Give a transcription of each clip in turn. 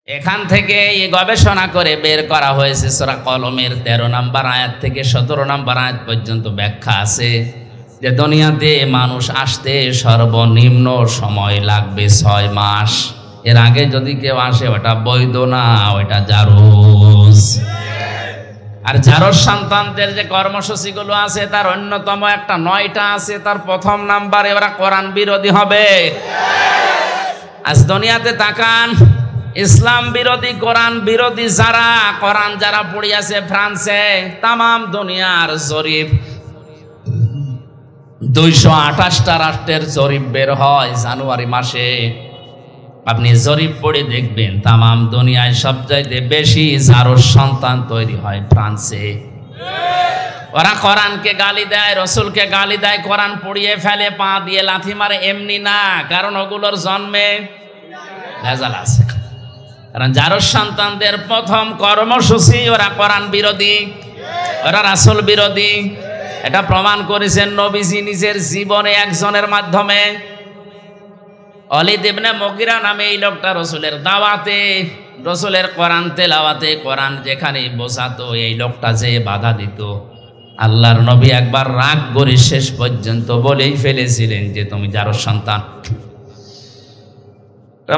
এখান থেকে এই গবেষণা করে বের করা হয়েছে সূরা কলমের 13 নম্বর আয়াত থেকে 17 নম্বর আয়াত পর্যন্ত ব্যাখ্যা আছে যে দুনিয়াতে মানুষ আসতে সর্বনিম্ন সময় লাগবে 6 মাস। এর আগে যদি কেউ আসে ওটা বৈধ না, ওটা জারজ। আর জারজ সন্তানদের যে কর্মসূচিগুলো আছে তার অন্যতম একটা 9টা আছে। তার প্রথম নাম্বারে ওরা কোরআন বিরোধী হবে। আজ দুনিয়াতে তাকান, ইসলাম বিরোধী কোরআন বিরোধী যারা কোরআন যারা পড়িয়াছে ফ্রান্সে, তামাম দুনিয়ার জরিপ 228টা রাষ্ট্রের জরিপ বের হয় জানুয়ারি মাসে। আপনি জরিপ পড়ে দেখবেন তামাম দুনিয়ায় সবচাইতে বেশি জারজ সন্তান তৈরি হয় ফ্রান্সে। ওরা কোরআনকে গালি দেয়, রসুলকে গালি দেয়, কোরআন পড়িয়ে ফেলে, পা দিয়ে লাথি মারে, এমনি না, কারণ ওগুলোর জন্মে ভেজাল আছে। কারণ জারজ সন্তানদের প্রথম কর্মসূচি ওরা কোরআন বিরোধী, ওরা রাসূল বিরোধী। এটা প্রমাণ করেছেন নবীজি নিজের জীবনে একজনের মাধ্যমে। ওয়ালিদ ইবনে মুগিরা নামে এই লোকটা রসুলের দাওয়াতে, রসুলের কোরআন তেলাওয়াতে, কোরআন যেখানে বোঝাতো এই লোকটা যে বাধা দিত, আল্লাহর নবী একবার রাগ করে শেষ পর্যন্ত বলেই ফেলেছিলেন যে তুমি জারজ সন্তান।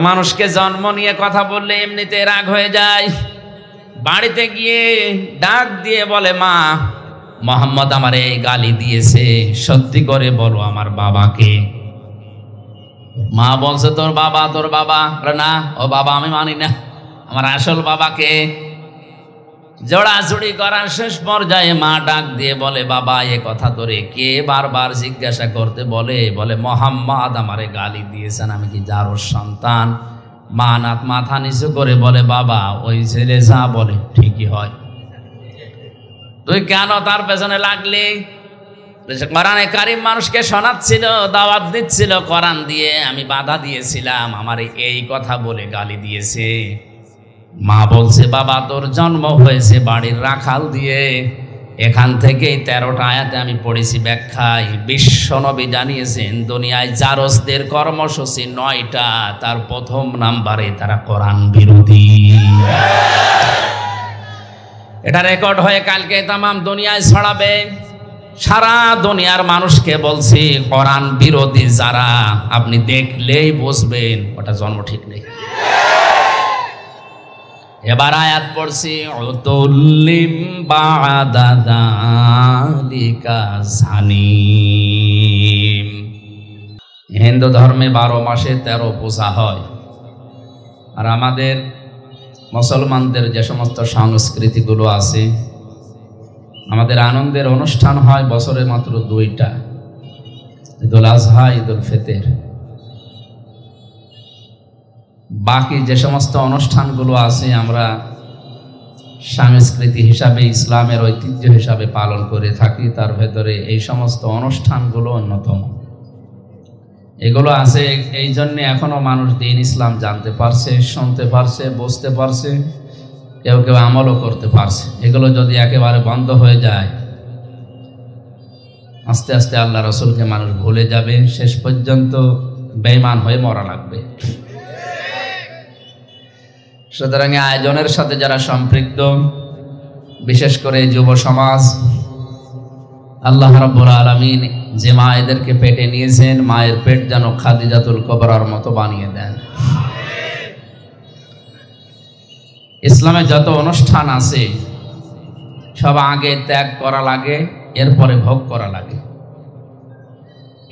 মানুষকে জন্ম নিয়ে কথা বললে এমনিতে রাগ হয়ে যায়। বাড়িতে গিয়ে ডাক দিয়ে বলে, মা মোহাম্মদ আমার এই গালি দিয়েছে, সত্যি করে বলো আমার বাবাকে। মা বলছে তোর বাবা, তোর বাবা। না, ও বাবা আমি মানি না, আমার আসল বাবাকে। জোড়াজুড়ি করার শেষ পর্যায়ে মা ডাক দিয়ে বলে, বাবা এ কথা তোরে কে বারবার জিজ্ঞাসা করতে বলে? বলে মোহাম্মদ আমারে গালি দিয়েছেন, আমি কি জারজ সন্তান? মা নাথ মাথা নিচু করে বলে, বাবা ওই ছেলে যা বলে ঠিকই হয়, তুই কেন তার পেছনে লাগলি? কোরআনে কারিম মানুষকে শোনাচ্ছিল, দাওয়াত দিচ্ছিল কোরআন দিয়ে, আমি বাধা দিয়েছিলাম, আমার এই কথা বলে গালি দিয়েছে। মা বলছে, বাবা তোর জন্ম হয়েছে বাড়ির রাখাল দিয়ে। এখান থেকেই 13টা আয়াতে আমি পড়েছি ব্যাখ্যায়, বিশ্বনবী জানিয়েছেন দুনিয়ায় জারজদের কর্মসূচি 9টা, তার প্রথম নাম্বারে তারা কোরআন বিরোধী। এটা রেকর্ড হয়ে কালকে তামাম দুনিয়ায় ছড়াবে। সারা দুনিয়ার মানুষকে বলছি কোরআন বিরোধী যারা, আপনি দেখলেই বুঝবেন ওটা জন্ম ঠিক নেই। এবার আয়াত পড়ছি, উতুল্লিম বাদা যালিকা জানিম। হিন্দু ধর্মে 12 মাসে 13 পূজা হয়। আর আমাদের মুসলমানদের যে সমস্ত সংস্কৃতিগুলো আছে, আমাদের আনন্দের অনুষ্ঠান হয় বছরে মাত্র 2টা, ঈদুল আজহা, ঈদুল ফিতর। বাকি যে সমস্ত অনুষ্ঠানগুলো আছে আমরা সংস্কৃতি হিসাবে, ইসলামের ঐতিহ্য হিসাবে পালন করে থাকি। তার ভেতরে এই সমস্ত অনুষ্ঠানগুলো অন্যতম। এগুলো আছে এই জন্যে এখনো মানুষ দিন ইসলাম জানতে পারছে, শুনতে পারছে, বুঝতে পারছে, কেউ কেউ আমলও করতে পারছে। এগুলো যদি একেবারে বন্ধ হয়ে যায়, আস্তে আস্তে আল্লাহ রসুলকে মানুষ ভুলে যাবে, শেষ পর্যন্ত বেঈমান হয়ে মরা লাগবে। সুতরাং আয়োজনের সাথে যারা সম্পৃক্ত, বিশেষ করে যুব সমাজ, আল্লাহ রাব্বুল আলামিন যে মা এদেরকে পেটে নিয়েছেন, মায়ের পেট যেন খাদিজাতুল কুবরার মতো বানিয়ে দেন। ইসলামে যত অনুষ্ঠান আছে সব আগে ত্যাগ করা লাগে, এরপরে ভোগ করা লাগে।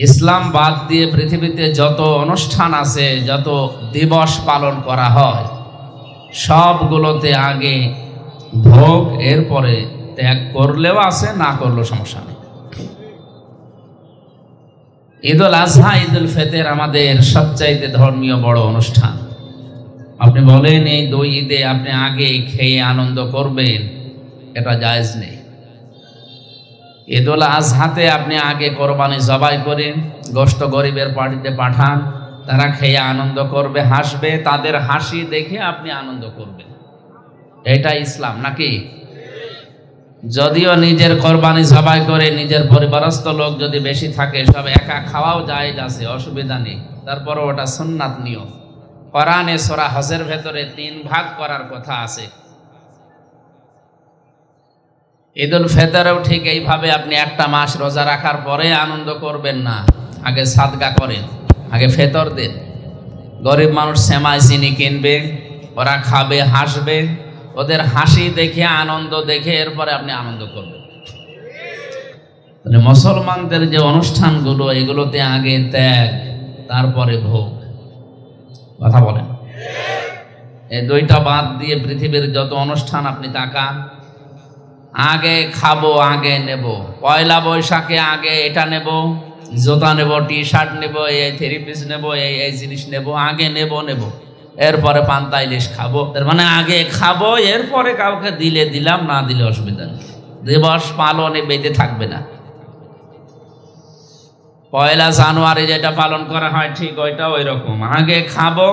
ইসলাম বাদ দিয়ে পৃথিবীতে যত অনুষ্ঠান আছে, যত দিবস পালন করা হয়, সবগুলোতে আগে ভোগ, এরপরে ত্যাগ করলেও আছে, না করলেও সমস্যা নেই। ঈদুল আজহা, ঈদুল ফিতর আমাদের সবচাইতে ধর্মীয় বড় অনুষ্ঠান। আপনি বলেন এই 2 ঈদে আপনি আগে খেয়ে আনন্দ করবেন, এটা জায়েজ নেই। ঈদুল আজহাতে আপনি আগে কোরবানি জবাই করেন, গোশত গরিবের বাড়িতে পাঠান, তারা খেয়ে আনন্দ করবে, হাসবে, তাদের হাসি দেখে আপনি আনন্দ করবেন। এটা ইসলাম নাকি? যদিও নিজের কোরবানি জবাই করে নিজের পরিবারস্থ লোক যদি বেশি থাকে, সব একা খাওয়াও জায়েজ আছে, অসুবিধা নেই, তারপরও ওটা সুন্নাত নিয়ম। কোরআনে সূরা হজের ভেতরে 3 ভাগ করার কথা আছে। ঈদুল ফিতরেও ঠিক এইভাবে আপনি একটা মাস রোজা রাখার পরে আনন্দ করবেন না, আগে সাদকা করেন, আগে ফিতর দেন। গরিব মানুষ সেমাই চিনি কিনবে, ওরা খাবে, হাসবে, ওদের হাসি দেখে আনন্দ দেখে এরপরে আপনি আনন্দ করবেন। মুসলমানদের যে অনুষ্ঠানগুলো এগুলোতে আগে ত্যাগ তারপরে ভোগ। কথা বলেন, এই দুইটা বাদ দিয়ে পৃথিবীর যত অনুষ্ঠান আপনি তাকান, আগে খাবো আগে নেব, পয়লা বৈশাখে আগে এটা নেব, জুতা নেব, টি শার্ট নেব, এই 3 পিস নেব, এই জিনিস নেব, আগে নেব, এরপরে পান্তা ইলিশ খাবো। তার মানে আগে খাবো, এরপরে কাউকে দিলে দিলাম, না দিলে অসুবিধা নেই। দিবস পালনে বেঁধে থাকবে না। পয়লা জানুয়ারি যেটা পালন করা হয় ঠিক ওইটা ওই রকম, আগে খাবো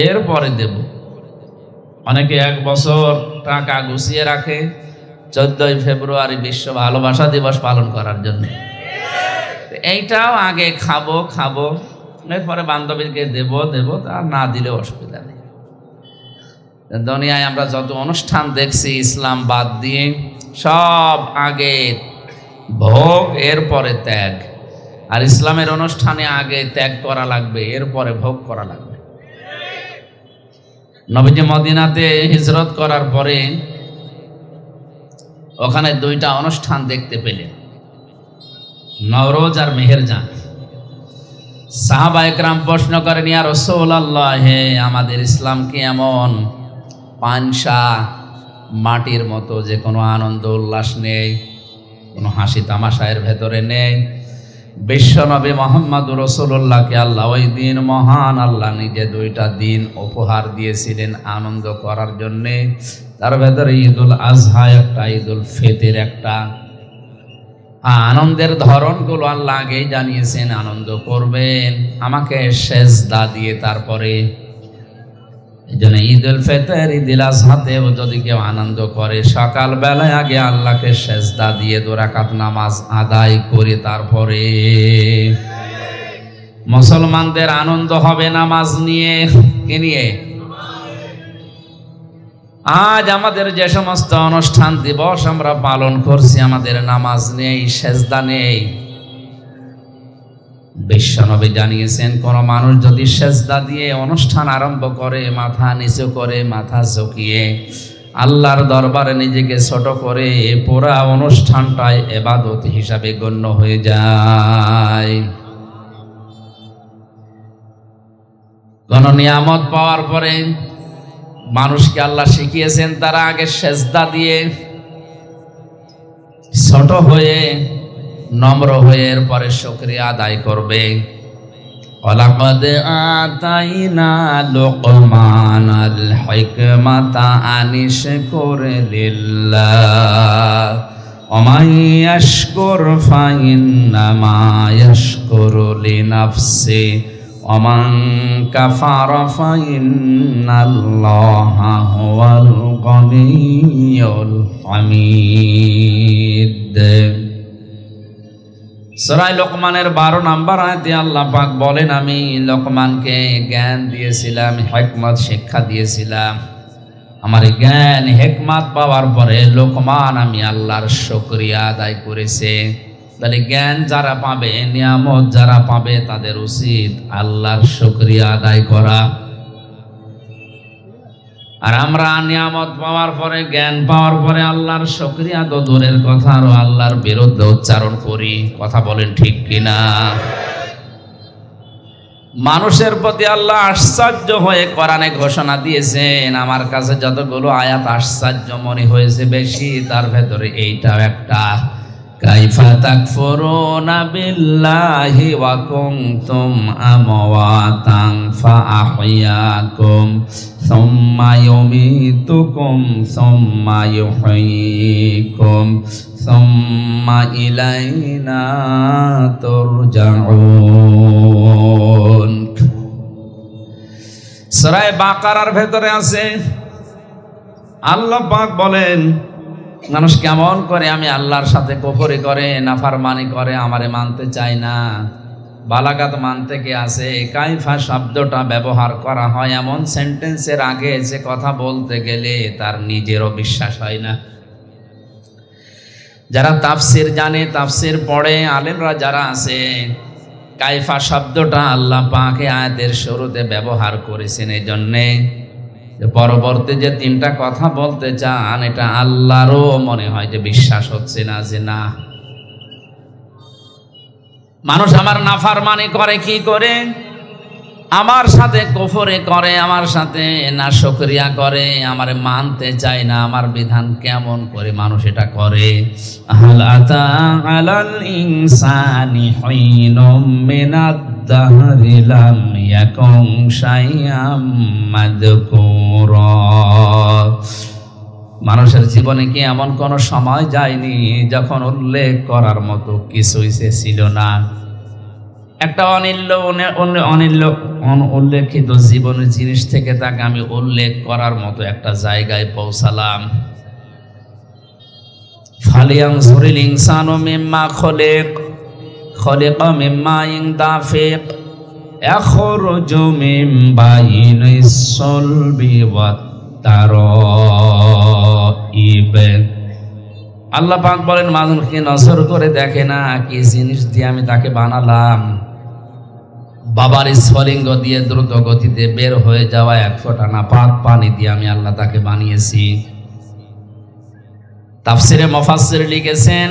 এরপরে দেব। অনেকে 1 বছর টাকা গুছিয়ে রাখে 14ই ফেব্রুয়ারি বিশ্ব ভালোবাসা দিবস পালন করার জন্য। এইটাও আগে খাবো খাবো, এরপরে বান্ধবীকে দেব, আর না দিলে অসুবিধা নেই। দুনিয়ায় আমরা যত অনুষ্ঠান দেখছি ইসলাম বাদ দিয়ে, সব আগে ভোগ এরপরে ত্যাগ। আর ইসলামের অনুষ্ঠানে আগে ত্যাগ করা লাগবে, এরপরে ভোগ করা লাগবে। নবীজি মদিনাতে হিজরত করার পরে ওখানে 2টা অনুষ্ঠান দেখতে পেলেন, নওরোজ আর মেহেরজান। সাহাবা একরাম প্রশ্ন করেন, ইয়া রাসূলুল্লাহ, হে আমাদের ইসলাম কি এমন পানসা মাটির মতো যে কোনো আনন্দ উল্লাস নেই, কোনো হাসি তামাশা এর ভেতরে নেই? বিশ্বনবী মুহাম্মদুর রাসূলুল্লাহকে আল্লাহ ওই দিন, মহান আল্লাহ নিজে 2টা দিন উপহার দিয়েছিলেন আনন্দ করার জন্যে। তার ভেতরে ঈদুল আজহা একটা, ঈদুল ফিতর একটা। আনন্দের ধরনগুলো আল্লাহ আগেই জানিয়েছেন, আনন্দ করবেন আমাকে সেজদা দিয়ে। তারপরে এই জন্য ঈদুল ফিতর, ঈদুল আজহাতেও যদি কেউ আনন্দ করে, সকাল বেলায় আগে আল্লাহকে সেজদা দিয়ে 2 রাকাত নামাজ আদায় করে তারপরে। মুসলমানদের আনন্দ হবে নামাজ নিয়ে, কি নিয়ে? আজ আমাদের যে সমস্ত অনুষ্ঠান দিবস আমরা পালন করছি, আমাদের নামাজ নেই, সেজদা নেই। বিশ্বনবী জানিয়েছেন, কোন মানুষ যদি সেজদা দিয়ে অনুষ্ঠান আরম্ভ করে, মাথা নিচু করে, মাথা ঝুঁকিয়ে আল্লাহর দরবারে নিজেকে ছোট করে, পুরা অনুষ্ঠানটাই ইবাদত হিসাবে গণ্য হয়ে যায়। কোন নিয়ামত পাওয়ার পরে মানুষকে আল্লাহ শিখিয়েছেন তারা আগে সেজদা দিয়ে ছোট হয়ে, নম্র হয়ে এরপরে শুকরিয়া আদায় করবে। ওয়ালাকাদ আতাইনা লুকমানাল হিকমাতা আনিশকুর লিল্লাহ ওয়া মান ইয়াশকুর ফাইন্নামা ইয়াশকুরু লিনাফসি ওয়া মান কাফারা ফাইন্নাল্লাহা হুয়াল গনিয়্যুল হামিদ। সূরা লোকমানের 12 নম্বর আয়াতে আল্লাহ পাক বলেন, আমি লোকমানকে জ্ঞান দিয়েছিলাম, হিকমত শিক্ষা দিয়েছিলাম। আমার জ্ঞান হিকমত পাওয়ার পরে লোকমান আমি আল্লাহর শুকরিয়া আদায় করেছে। তাহলে জ্ঞান যারা পাবে, নিয়ামত যারা পাবে, তাদের উচিত আল্লাহর শুকরিয়া আদায় করা। আর আমরা নিয়ামত পাওয়ার পরে, জ্ঞান পাওয়ার পরে আল্লাহর শুকরিয়া তো দূরের কথা, আরো আল্লাহর বিরুদ্ধে উচ্চারণ করি। কথা বলেন ঠিক কিনা? মানুষের প্রতি আল্লাহ আশ্চর্য হয়ে কোরআনে ঘোষণা দিয়েছেন। আমার কাছে যতগুলো আয়াত আশ্চর্য মনে হয়েছে বেশি, তার ভেতরে এইটাও একটা। কাইফা তাকফুরুনা বিল্লাহি ওয়া কুনতুম আমওয়াতান ফাআহইয়াকুম সুম্মা ইউমীতুকুম সুম্মা ইউহয়ীকুম সুম্মা ইলাইনা তুরজাউন। সূরা বাকারার ভেতরে আছে, আল্লাহ পাক বলেন, মানুষ কেমন করে আমি আল্লাহর সাথে কুফরি করে, নাফরমানি করে, আমারে মানতে চায় না। বালাগাত মান থেকে আসে। কাইফা শব্দটা ব্যবহার করা হয় এমন সেন্টেন্সের আগে যে কথা বলতে গেলে তার নিজেরও বিশ্বাস হয় না। যারা তাফসির জানে, তাফসির পড়ে, আলেমরা যারা আছে, কাইফা শব্দটা আল্লাহ পাক আয়াতের শুরুতে ব্যবহার করেছেন এই জন্যে পরবর্তী যে তিনটা কথা বলতে চান এটা আল্লাহরও মনে হয় যে বিশ্বাস হচ্ছে না, যে না, মানুষ আমার নাফরমানি করে কি করে, আমার সাথে কুফরি করে, আমার সাথে নাশকরিয়া করে, আমারে মানতে চায় না, আমার বিধান কেমন করে মানুষ এটা করে। হাল আতা আলাল ইনসানি হিনুম মিনাদ দাহরি লাম ইয়াকুন শাইআম মাযকুরা। মানুষের জীবনে কি এমন কোন সময় যায়নি যখন উল্লেখ করার মতো কিছুই সে ছিল না। একটা উল্লেখিত জীবনের জিনিস থেকে তাকে আমি উল্লেখ করার মতো একটা জায়গায় পৌঁছালাম। ফালিয়ানজুরিল ইনসানু মিম্মা খলিকা মিম্মা দাফিক ইয়াখরুজু মিন বাইনিস সুলবি ওয়াত তারাইব। আল্লাহ পাক বলেন মানুষকে নজর করে দেখে না কি জিনিস দিয়ে আমি তাকে বানালাম। বাবার স্ফলিঙ্গ দিয়ে দ্রুত গতিতে বের হয়ে যাওয়া এক ফোঁটা নাপাক পানি দিয়ে আমি আল্লাহ তাকে বানিয়েছি। তাফসিরে মুফাসসির লিখেছেন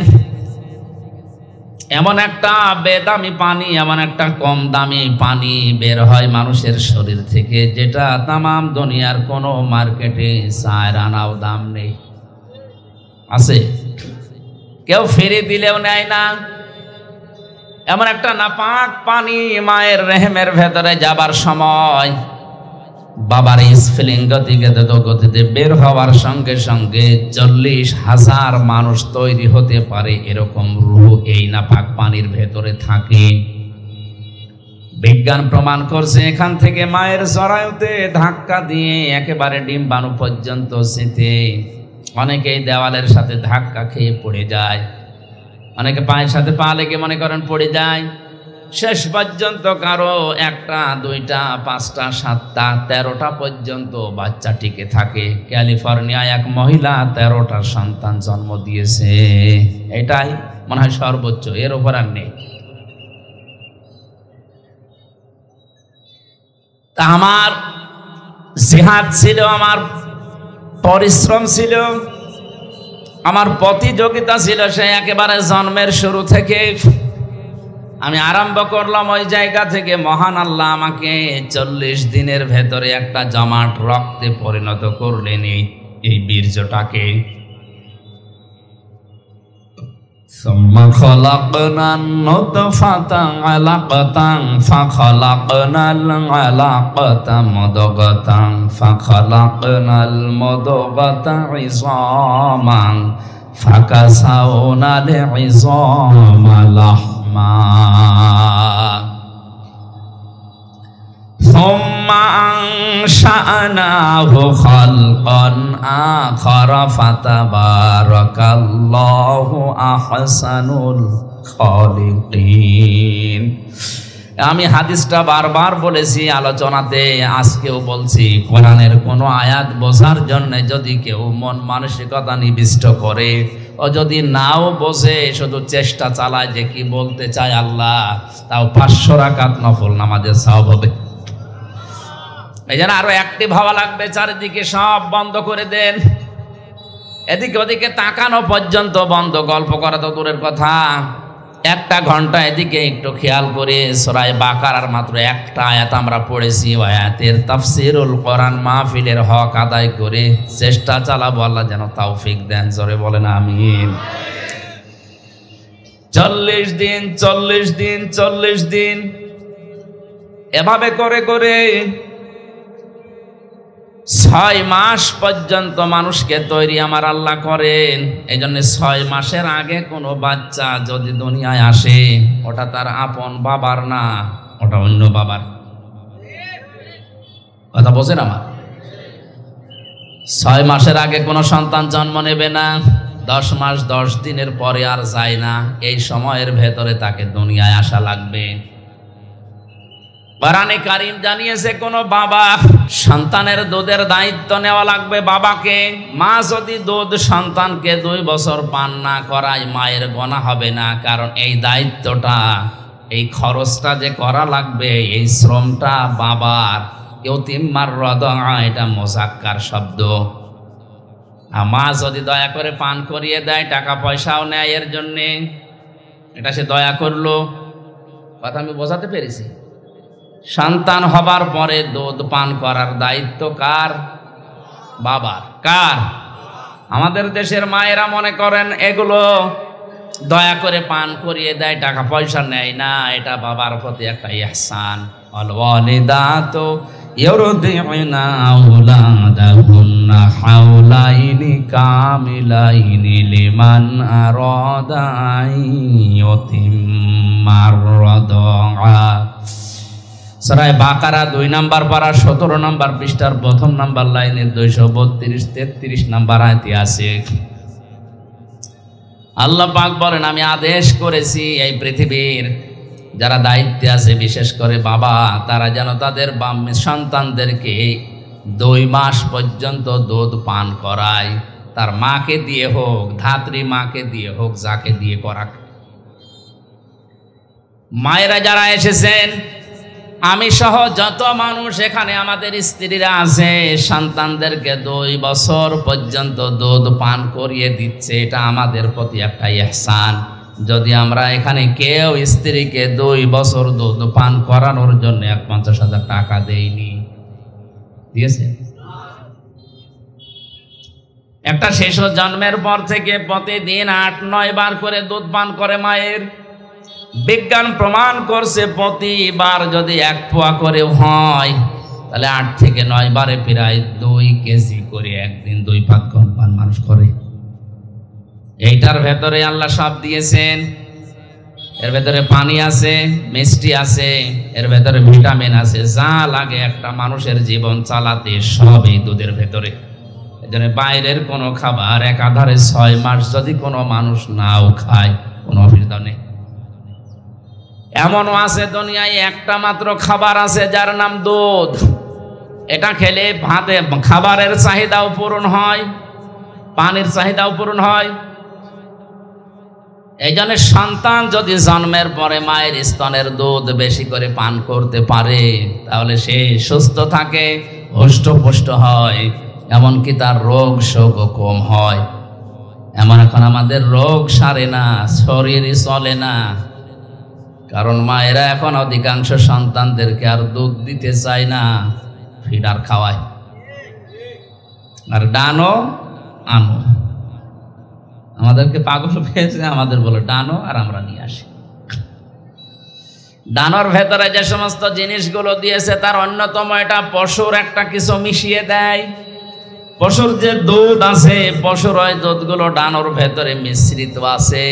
এমন একটা বেদামি পানি, এমন একটা কম দামি পানি বের হয় মানুষের শরীর থেকে যেটা তামাম দুনিয়ার কোনো মার্কেটে 4 আনাও দাম নেই। আছে কেউ ফিরে দিলেও নেয় না। এমন একটা নাপাক পানি মায়ের রেহেমের ভেতরে যাবার সময় বাবার স্ফলিঙ্গ থেকে গতিতে বের হওয়ার সঙ্গে সঙ্গে 40,000 মানুষ তৈরি হতে পারে এরকম রূহ এই নাপাক পানির ভেতরে থাকে। বিজ্ঞান প্রমাণ করছে এখান থেকে মায়ের জরায়ুতে ধাক্কা দিয়ে একেবারে ডিম্বাণু পর্যন্ত যেতে অনেকেই দেওয়ালের সাথে ধাক্কা খেয়ে পড়ে যায়, অনেকে পায়ের সাথে পা লেগে মনে করেন পড়ে যায়। শেষ পর্যন্ত কারো 1টা 2টা 5টা 7টা 13টা পর্যন্ত বাচ্চা টিকে থাকে। ক্যালিফোর্নিয়ায় এক মহিলা 13টা সন্তান জন্ম দিয়েছে। এটাই মনে হয় সর্বোচ্চ, এর উপর আর নেই। তা আমার জিহাদ ছিল, আমার পরিশ্রম ছিল, আমার প্রতিযোগিতা ছিল সে একেবারে জন্মের শুরু থেকে। আমি আরম্ভ করলাম ওই জায়গা থেকে। মহান আল্লাহ আমাকে 40 দিনের ভেতরে একটা জমাট রক্তে পরিণত করলেন এই বীর্যটাকে। সুম্মা খলাকনান নুতফাতান আলাকাতান ফাখলাকনাল আলাকাতা মুদগাতান ফাখলাকনাল মুদগাতা ইযামান ফাকাসাউনাল ইযামা লাহমা সুম্মা আনশা'নাহু খালকান আখারা ফাতাবারাকাল্লাহু আহসানুল খালিকিন। আমি হাদিসটা বারবার বলেছি আলোচনাতে, আজকেও বলছি, কোরআনের কোনো আয়াত বোঝার জন্য যদি কেউ মন মানসিকতা নিবিষ্ট করে ও যদি নাও বোঝে, শুধু চেষ্টা চালায় যে কি বলতে চায় আল্লাহ, তাও 500 রাকাত নফল নামাজের সওয়াব হবে। এই জন্য আরো অ্যাক্টিভ হওয়া লাগবে। চারিদিকে সব বন্ধ করে দেন, এদিকে ওদিকে তাকানো পর্যন্ত বন্ধ, গল্প করা তো দূরের কথা। 1টা ঘন্টা এদিকে একটু খেয়াল করে সূরা বাকারার মাত্র 1টা আয়াত আমরা পড়েছি, ওই আয়াতের তাফসীরুল কোরআন মাহফিলের হক আদায় করে চেষ্টা চালাবো। আল্লাহ যেন তৌফিক দেন, জোরে বলেন আমিন। 40 দিন 40 দিন 40 দিন এভাবে করে করে 6 মাস পর্যন্ত মানুষকে তৈরি আমার আল্লাহ করেন। এই জন্য 6 মাসের আগে কোনো বাচ্চা যদি দুনিয়ায় আসে, ওটা তার আপন বাবার না, ওটা অন্য বাবার। কথা বোঝেন আমার? 6 মাসের আগে কোনো সন্তান জন্ম নেবে না, 10 মাস 10 দিনের পরে আর যায় না। এই সময়ের ভেতরে তাকে দুনিয়ায় আসা লাগবে। কোরআনে কারীম জানিয়েছে কোন বাবা সন্তানের দুধের দায়িত্ব নেওয়া লাগবে বাবাকে। মা যদি দুধ সন্তানকে 2 বছর পান না করায় মায়ের গোনা হবে না, কারণ এই দায়িত্বটা, এই খরচটা যে করা লাগবে, এই শ্রমটা বাবার। ইউতিম্মার রদা, এটা মুযাক্কার শব্দ। আর মা যদি দয়া করে পান করিয়ে দেয়, টাকা পয়সাও নেয় এর জন্যে, এটা সে দয়া করলো। কথা আমি বোঝাতে পেরেছি? সন্তান হবার পরে দুধ পান করার দায়িত্ব কার? বাবার। কার? আমাদের দেশের মায়েরা মনে করেন এগুলো দয়া করে পান করিয়ে দেয়, টাকা পয়সা নেয় না, এটা বাবার প্রতি একটা ইহসান। আল ওয়ালিদাতু ইউরদিউনা আওলাদাহুন্না হাওলাইনি কামিলাইনি লিমান আরাদা ইউতিম্মার রাদা। সূরা বাকারা 2 নম্বর পারা 17 নম্বর পৃষ্ঠার 1ম নম্বর লাইনে 232-33 নম্বর আয়াতে আছে। আল্লাহ পাক বলেন, আমি আদেশ করেছি এই পৃথিবীর যারা দায়িত্বে আছে, বিশেষ করে বাবা, তারা যেন তাদের সন্তানদেরকে 2 মাস পর্যন্ত দুধ পান করায়। তার মাকে দিয়ে হোক, ধাত্রী মাকে দিয়ে হোক, যাকে দিয়ে করাক। মায়েরা যারা এসেছেন, আমি সহ যত মানুষ এখানে আমাদের স্ত্রীরা আছে, সন্তানদেরকে 2 বছর পর্যন্ত দুধ পান করিয়ে দিচ্ছে, এটা আমাদের প্রতি একটা ইহসান। যদি আমরা এখানে কেউ স্ত্রীকে 2 বছর দুধ পান করানোর জন্য 50,000 টাকা দেইনি, দিয়েছে? একটা শিশু জন্মের পর থেকে প্রতিদিন 8-9 বার করে দুধ পান করে মায়ের। বিজ্ঞান প্রমাণ করছে প্রতিবার যদি 1 পোয়া করে হয়, তাহলে 8 থেকে 9 বারে প্রায় 2 কেজি করে একদিন 2 ভাগ পান মানুষ করে। এইটার ভেতরে আল্লাহ সব দিয়েছেন। এর ভেতরে পানি আছে, মিষ্টি আছে, এর ভেতরে ভিটামিন আছে, যা লাগে একটা মানুষের জীবন চালাতে সব এই দুধের ভেতরে। এজন্য বাইরের কোনো খাবার একাধারে 6 মাস যদি কোনো মানুষ নাও খায়, কোনো অসুবিধা নেই। এমনও আছে দুনিয়ায় একটা মাত্র খাবার আছে যার নাম দুধ। এটা খেলে ভাতে খাবারের চাহিদাও পূরণ হয়, পানির চাহিদাও পূরণ হয়। এই জন্য সন্তান যদি জন্মের পরে মায়ের স্তনের দুধ বেশি করে পান করতে পারে, তাহলে সে সুস্থ থাকে, হৃষ্টপুষ্ট হয়, এমনকি তার রোগ শোকও কম হয়। এমন এখন আমাদের রোগ সারে না, শরীরই চলে না, কারণ মায়েরা এখন অধিকাংশ সন্তানদেরকে আর দুধ দিতে চায় না, ফিডার খাওয়ায়। আর ডানো আনো, আমাদেরকে পাগল পেয়েছে, আমাদের বলে ডানো, আর আমরা নিয়ে আসি। ডানোর ভেতরে যে সমস্ত জিনিসগুলো দিয়েছে তার অন্যতম এটা পশুর একটা কিছু মিশিয়ে দেয়। পশুর যে দুধ আছে, পশুর ওই দুধগুলো ডানোর ভেতরে মিশ্রিত আছে।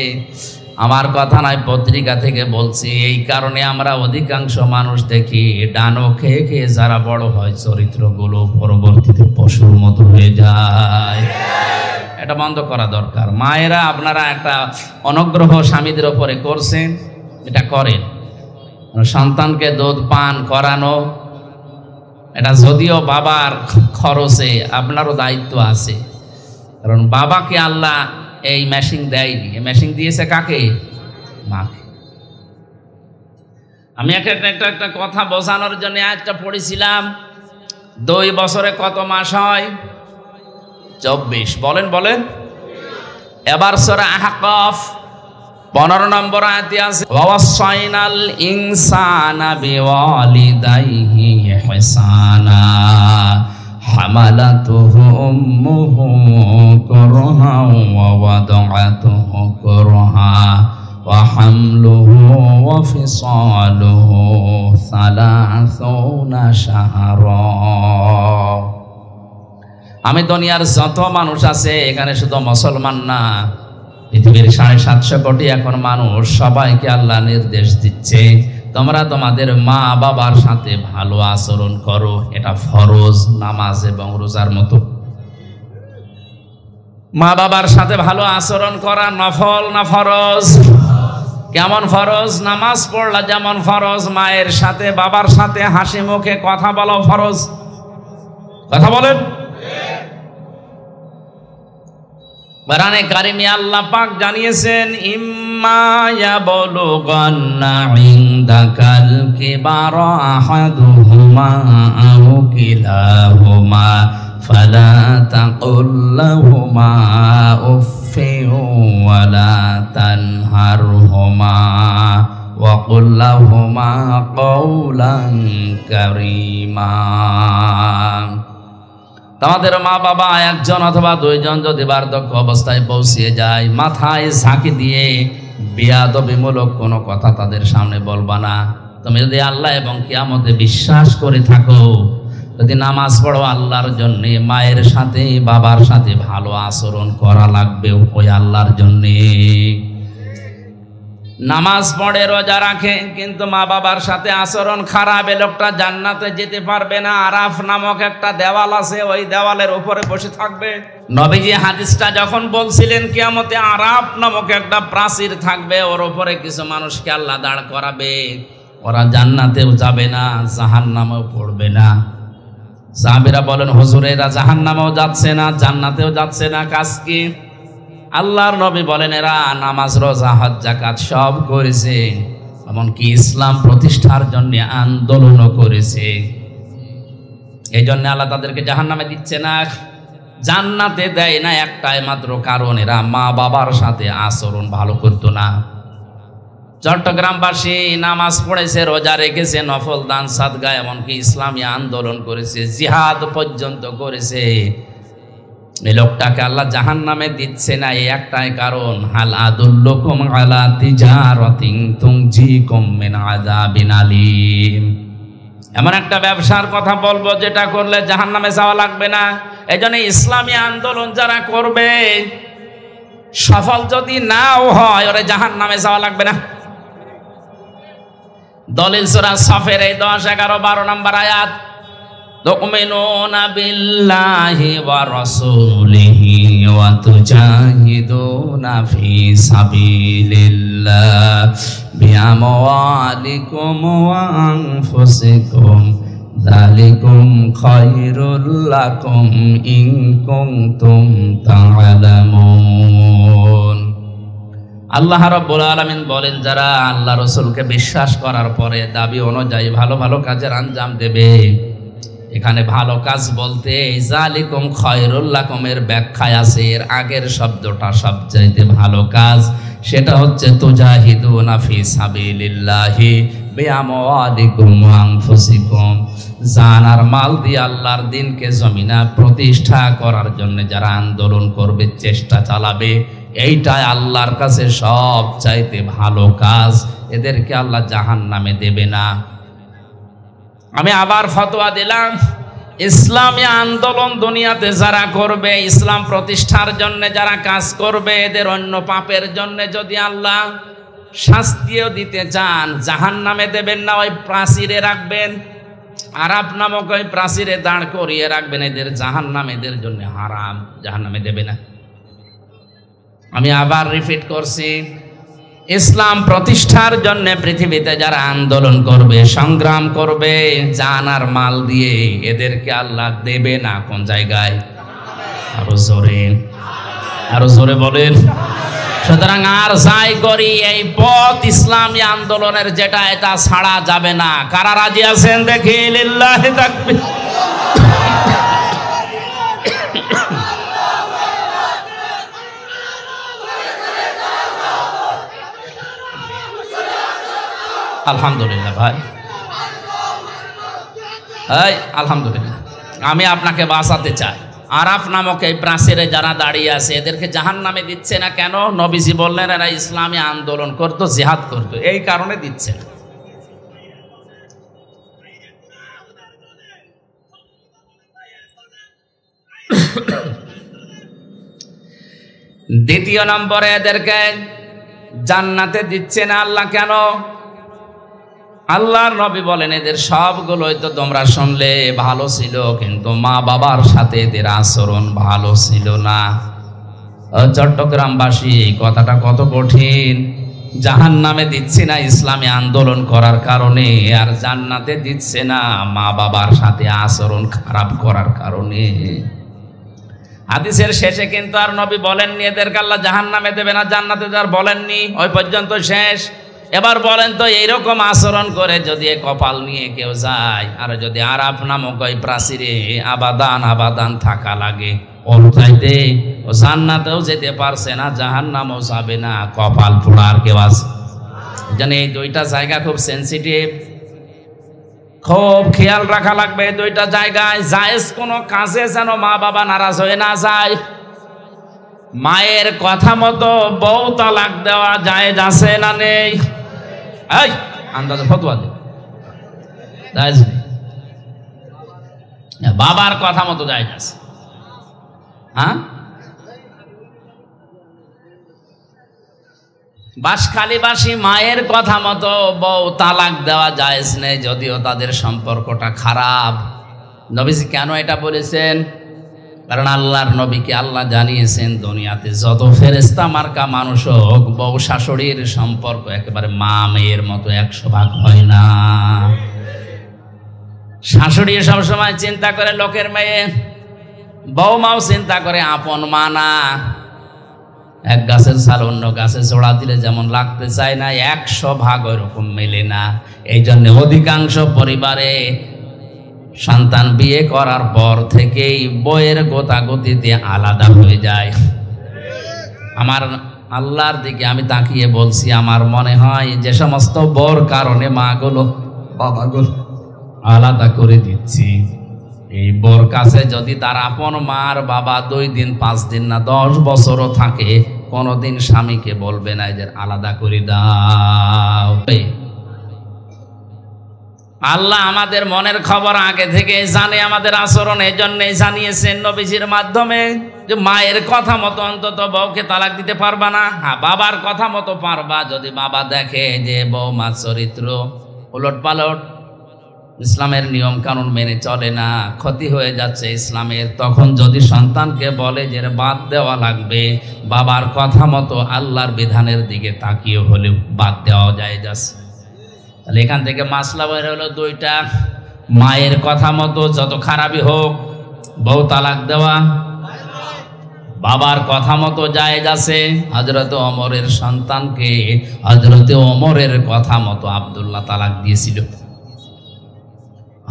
আমার কথা নয়, পত্রিকা থেকে বলছি। এই কারণে আমরা অধিকাংশ মানুষ দেখি ডানো খেয়ে খেয়ে যারা বড় হয়, চরিত্রগুলো পরবর্তীতে পশুর মতো হয়ে যায়। এটা বন্ধ করা দরকার। মায়েরা আপনারা একটা অনুগ্রহ স্বামীদের ওপরে করছেন, এটা করেন। সন্তানকে দুধ পান করানো, এটা যদিও বাবার খরচে, আপনারও দায়িত্ব আছে। কারণ বাবাকে আল্লাহ এই মেশিন দেয়নি, এই মেশিন দিয়েছে কাকে? মাকে। আমি একটা কথা বোঝানোর জন্য আজটা পড়েছিলাম। 2 বছরে কত মাস হয়? 24। বলেন বলেন। এবার সূরা আহকাফ 15 নম্বর আয়াতে আছে, ওয়াসাইনাল ইনসানা বিওয়ালিদাইহি ইহসানা হামালাতুহু উম্মুহু কুরহা ওয়া ওয়াদাআতুহু কুরহা ওয়া হামলুহু ওয়া ফিসালুহু 30 শাহরা। আমি দুনিয়ার যত মানুষ আছে এখানে শুধু মুসলমান না, পৃথিবীর 750 কোটি এখন মানুষ, সবাইকে আল্লাহ নির্দেশ দিচ্ছে, তোমরা তোমাদের মা বাবার সাথে ভালো আচরণ করো। এটা ফরজ, নামাজ এবং রোজার মতো। মা বাবার সাথে ভালো আচরণ করা নফল না ফরজ? কেমন ফরজ? নামাজ পড়লা যেমন ফরজ, মায়ের সাথে বাবার সাথে হাসি মুখে কথা বলা ফরজ। কথা বলেন। কোরআনে কারিমে আল্লাহ পাক জানিয়েছেন, ইম্মা ইয়াবলুগান্না ইনদাকাল কিবারা আহাদুহুমা আও কিলাহুমা ফালা তাকুল লাহুমা উফফিন ওয়ালা তানহারহুমা ওয়া কুল লাহুমা কাওলান কারীমা। তোমাদের মা বাবা একজন অথবা দুইজন যদি বার্ধক্য অবস্থায় পৌঁছিয়ে যায়, মাথায় ঝাঁকি দিয়ে বেয়াদবিমূলক কোনো কথা তাদের সামনে বলবা না। তুমি যদি আল্লাহ এবং কিয়ামতে বিশ্বাস করে থাকো, যদি নামাজ পড়ো আল্লাহর জন্যে, মায়ের সাথে বাবার সাথে ভালো আচরণ করা লাগবে ওই আল্লাহর জন্যে। নামাজ পড়ে রোজা রাখে কিন্তু মা বাবার সাথে আচরণ খারাপ, এ লোকটা জান্নাতে যেতে পারবে না। আরাফ নামক একটা দেওয়াল আছে, ওই দেওয়ালের উপরে বসে থাকবে। নবীজি হাদিসটা যখন বলছিলেন কিয়ামতে আরাফ নামক একটা প্রাচীর থাকবে, ওর উপরে কিছু মানুষকে আল্লাহ দাঁড় করাবে, ওরা জান্নাতেও যাবে না জাহান্নামেও পড়বে না। সাহাবীরা বলেন, হুজুর এরা জাহান্নামেও যাচ্ছে না জান্নাতেও যাচ্ছে না, কাজ কি? আল্লাহর নবী বলেন, এরা নামাজ রোজা হজ যাকাত সব করেছে, এমনকি ইসলাম প্রতিষ্ঠার জন্য আন্দোলনও করেছে। এই জন্য আল্লাহ তাদেরকে জাহান্নামে দিচ্ছে না, জান্নাতে দেয় না একটাই মাত্র কারণ, এরা মা বাবার সাথে আচরণ ভালো করতো না। চট্টগ্রামবাসী নামাজ পড়েছে, রোজা রেখেছে, নফল দান সাদগা, এমনকি ইসলামী আন্দোলন করেছে, জিহাদ পর্যন্ত করেছে। এই লোকটাকে আল্লাহ জাহান্নামে দিচ্ছে না এই একটাই কারণ, হাল আদুল্লুকুম আলা তিজারাতিন তুনজিকুম মিন আযাবিন আলীম। এমন একটা ব্যবসার কথা বলবো যেটা করলে জাহান্নামে যাওয়া লাগবে না। এজন্য ইসলামী আন্দোলন যারা করবে, সফল যদি নাও হয়, ওরে জাহান্নামে যাওয়া লাগবে না। দলিল সূরা সফের এই 10, 11, 12 নম্বর আয়াত, তুমিনুনা বিল্লাহি ওয়া রাসূলিহি ওয়া তুজাহিদুনা ফি সাবিলিল্লাহ বিআমওয়ালিকুম ওয়া আনফুসিকুম যালিকুম খায়রুল লাকুম ইন কুনতুম তা'লামুন। আল্লাহ রাব্বুল আলামিন বলেন, যারা আল্লাহ রাসূলকে বিশ্বাস করার পরে দাবি অনুযায়ী ভালো ভালো কাজের আঞ্জাম দেবে, এখানে ভালো কাজ বলতে যালিকুম খায়রুল লাকুম এর ব্যাখ্যায় আছে, এর আগের শব্দটা সবচাইতে ভালো কাজ, সেটা হচ্ছে তুজাহিদুনা ফি সাবিলিল্লাহি বিআমওয়ালিকুম ওয়া আনফুসিকুম। জান আর মাল দিয়ে আল্লাহর দ্বীনকে জমিনা প্রতিষ্ঠা করার জন্য যারা আন্দোলন করবে, চেষ্টা চালাবে, এইটাই আল্লাহর কাছে সবচাইতে ভালো কাজ। এদেরকে আল্লাহ জাহান্নামে দেবে না। আমি আবার ফতোয়া দিলাম, ইসলামী আন্দোলন দুনিয়াতে যারা করবে, ইসলাম প্রতিষ্ঠার জন্য যারা কাজ করবে, এদের অন্য পাপের জন্য যদি আল্লাহ শাস্তিও দিতে চান, জাহান্নামে দেবেন না, ওই প্রাচীরে রাখবেন, আরাফ নামক ওই প্রাচীরে দাঁড় করিয়ে রাখবেন। এদের জাহান্নাম এদের জন্য হারাম, জাহান্নামে দেবে না। আমি আবার রিপিট করছি, ইসলাম প্রতিষ্ঠার জন্য পৃথিবীতে যারা আন্দোলন করবে, সংগ্রাম করবে জান আর মাল দিয়ে, এদেরকে আল্লাহ দেবে না। কোন জায়গায়? আরো জোরে বলেন। সুতরাং আর যাই করি, এই পথ ইসলামী আন্দোলনের যেটা, এটা ছাড়া যাবে না। কারা রাজি আছেন দেখি? লিল্লাহি তাকবীর। আলহামদুলিল্লাহ ভাই, আলহামদুলিল্লাহ। আমি আপনাকে বাঁচাতে চাই। আরাফ নামক এই প্রাচীরে যারা দাঁড়িয়ে আছে, এদেরকে জাহান্নামে দিচ্ছে না কেন? নবীজি বললেন এরা ইসলামী আন্দোলন করতো, জিহাদ করতো, এই কারণে দিচ্ছে না। দ্বিতীয় নম্বরে এদেরকে জান্নাতে দিচ্ছে না আল্লাহ কেন? আল্লাহর নবী বলেন, এদের সবগুলোই তো তোমরা শুনলে ভালো ছিল, কিন্তু মা বাবার সাথে এদের আচরণ ভালো ছিল না। চট্টগ্রামবাসী, এই কথাটা কত কঠিন। জাহান্নামে দিচ্ছি না ইসলামী আন্দোলন করার কারণে, আর জান্নাতে দিচ্ছে না মা বাবার সাথে আচরণ খারাপ করার কারণে। হাদিসের শেষে কিন্তু আর নবী বলেননি এদেরকে আল্লাহ জাহান্নামে দেবে না জান্নাতে দেওয়ার, বলেননি, ওই পর্যন্ত শেষ। এবার বলেন তো এইরকম আচরণ করে যদি কপাল নিয়ে কেউ যায়, আর যদি আরাফ নামক ওই প্রাচীরে আবাদান আবাদান থাকা লাগে, ওর চাইতে ও জান্নাতেও যেতে পারছে না, জাহান্নামেও যাবে না, কপাল পোড়া আর কেউ আছে? যেন এই দুইটা জায়গা খুব সেন্সিটিভ, খুব খেয়াল রাখা লাগবে। দুইটা জায়গায় জায়েজ কোনো কাজে যেন মা বাবা নারাজ হয়ে না যায়। মায়ের কথা মতো বউ তালাক দেওয়া জায়েজ আছে না নেই? এই আন্দাজে ফতোয়া দে, জায়েজ নেই। বাবার কথা মতো জায়েজ আছে। হ্যাঁ, বাসখালীবাসী মায়ের কথা মতো বউ তালাক দেওয়া জায়েজ নেই, যদিও তাদের সম্পর্কটা খারাপ। নবীজি কেন এটা বলেছেন? কারণ আল্লাহর নবীকে আল্লাহ জানিয়েছেন দুনিয়াতে যত ফেরেশতা মার্কা মানুষ হোক, বউ শাশুড়ির সম্পর্ক একেবারে মা মেয়ের মতো 100 ভাগ হয় না। শাশুড়ি সবসময় চিন্তা করে লোকের মেয়ে, বউমাও চিন্তা করে আপন মা না। এক গাছের ছাল অন্য গাছে জোড়া দিলে যেমন লাগতে চায় না, 100 ভাগ ওইরকম মেলে না। এই জন্য অধিকাংশ পরিবারে সন্তান বিয়ে করার পর থেকেই বইয়ের গোতাগতিতে আলাদা হয়ে যায়। আমার আল্লাহর দিকে আমি তাকিয়ে বলছি, আমার মনে হয় যে সমস্ত বউর কারণে মাগুলো বাবাগুলো আলাদা করে দিচ্ছি, এই বোর কাছে যদি তার আপন মার বাবা 2 দিন 5 দিন না 10 বছরও থাকে, কোনোদিন স্বামীকে বলবে না এদের আলাদা করে দাও। আল্লাহ আমাদের মনের খবর আগে থেকে জানে, আমাদের আচরণ এই জন্যই জানিয়েছেন নবীজির মাধ্যমে যে মায়ের কথা মতো অন্তত বউকে তালাক দিতে পারবা না। হ্যাঁ, বাবার কথা মতো পারবা যদি বাবা দেখে যে বউমার চরিত্র উলট পালট, ইসলামের নিয়ম কানুন মেনে চলে না, ক্ষতি হয়ে যাচ্ছে ইসলামের, তখন যদি সন্তানকে বলে যে বাদ দেওয়া লাগবে, বাবার কথা মতো আল্লাহর বিধানের দিকে তাকিয়ে হলেও বাদ দেওয়া যায় যাচ্ছে। তাহলে এখান থেকে মাসলা বের হলো দুইটা, মায়ের কথা মতো যত খারাপই হোক বউ তালাক দেওয়া, বাবার কথা মতো জায়েজ আছে। হযরত ওমরের সন্তানকে হযরত ওমরের কথা মতো আব্দুল্লাহ তালাক দিয়েছিল।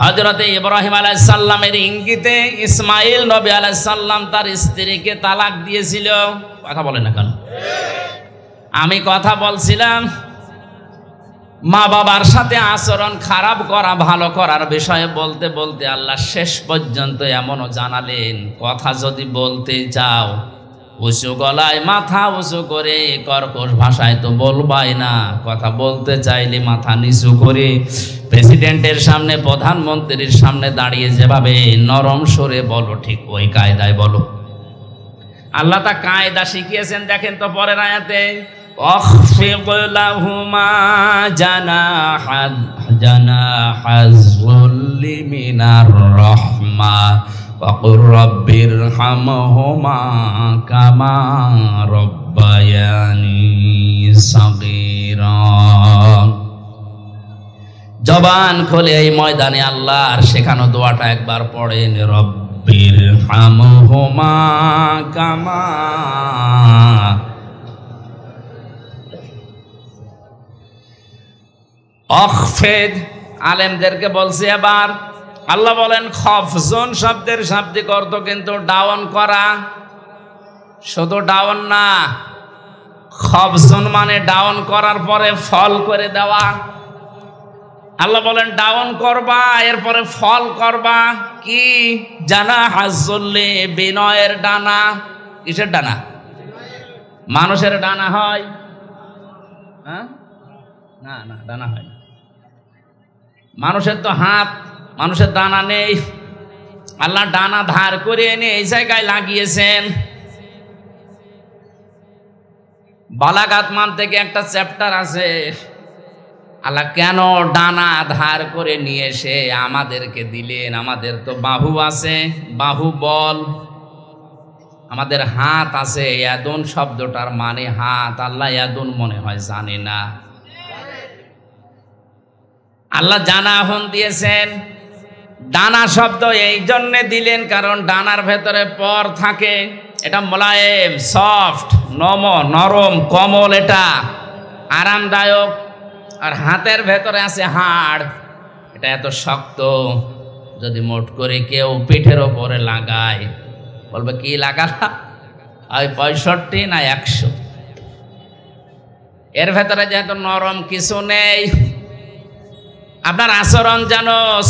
হযরতে ইব্রাহিম আলাইহিস সালামের ইঙ্গিতে ইসমাইল নবী আলাইহিস সালাম তার স্ত্রীকে তালাক দিয়েছিল। কথা বলেন না কেন? আমি কথা বলছিলাম মা বাবার সাথে আচরণ খারাপ করা ভালো করার বিষয়ে বলতে বলতে আল্লাহ শেষ পর্যন্ত এমনও জানালেন, কথা যদি বলতে যাও উঁচু গলায় মাথা উঁচু করে কর্কশ ভাষায় তো বলবাই না, কথা বলতে চাইলে মাথা নিচু করে প্রেসিডেন্টের সামনে প্রধানমন্ত্রীর সামনে দাঁড়িয়ে যেভাবে নরম সরে বলো, ঠিক ওই কায়দায় বলো। আল্লাহ তা কায়দা শিখিয়েছেন। দেখেন তো পরের আয়াতে, أخفض لهما جناح الذل من الرحمة وقل رب ارحمهما كما ربياني صغيرا। জবান খুলে এই ময়দানে আল্লাহর শেখানো দোয়াটা একবার পড়েন, রব্বির হামহুমা কামা। অখফেদ আলেমদেরকে বলছি। এবার আল্লাহ বলেন খফজন শব্দের শাব্দিক অর্থ কিন্তু ডাউন করা, শুধু ডাউন না, খফজন মানে ডাউন করার পরে ফল করে দেওয়া। আল্লাহ বলেন ডাউন করবা, এরপরে ফল করবা। কি? জানা হাজ্জুল্লি, বিনয়ের ডানা। কিসের ডানা? মানুষের ডানা হয়? হ্যাঁ, না না, ডানা হয় না। মানুষের তো হাত, মানুষের ডানা নেই। আল্লাহ ডানা ধার করে এনে এই জায়গায় লাগিয়েছেন। বালাগাত মান থেকে একটা চ্যাপ্টার আছে, আল্লাহ কেন ডানা ধার করে নিয়ে এসে আমাদেরকে দিলেন। আমাদের তো বাহু আছে, বাহু বল, আমাদের হাত আছে, ইয়াদুন শব্দটার মানে হাত। আল্লাহ ইয়াদুন মনে হয় জানে না। আল্লাহ জানা হন দিয়েছেন। ডানা শব্দ এই জন্যে দিলেন কারণ ডানার ভেতরে পর থাকে, এটা মোলায়েম, সফট, নরম, কোমল, এটা আরামদায়ক। আর হাতের ভেতরে আছে হাড়, এটা এত শক্ত, যদি মোট করে কেউ পিঠের ওপরে লাগায় বলবে কি লাগালা, ওই 65 না 100। এর ভেতরে যেহেতু নরম কিছু নেই, আপনার আচরণ যেন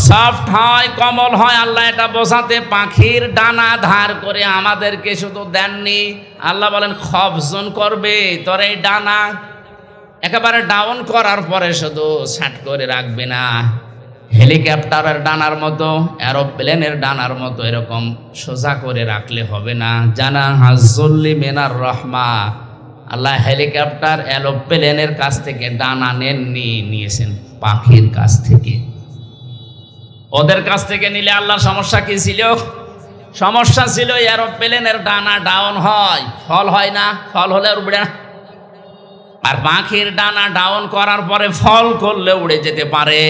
সফট হয়, কোমল হয়। আল্লাহ এটা বোঝাতে পাখির ডানা ধার করে আমাদেরকে শুধু দেননি, আল্লাহ বলেন খবজন করবে তোর এই ডানা, একেবারে ডাউন করার পরে শুধু ছাট করে রাখবে না, হেলিকপ্টারের ডানার মতো, এরোপ্লেনের ডানার মতো এরকম সোজা করে রাখলে হবে না। জানা হাজুল্লি মিনার রহমা, আল্লাহ হেলিকপ্টার এরোপ্লেনের কাছ থেকে ডানা নেননি, নিয়েছেন পাখির কাছ থেকে। ওদের কাছ থেকে নিলে আল্লাহর সমস্যা কি ছিল? সমস্যা ছিল এরোপ্লেনের ডানা ডাউন হয়, ফল হয় না, ফল হলে উড়বে না। আর পাখির ডানা ডাউন করার পরে ফল করলে উড়ে যেতে পারে।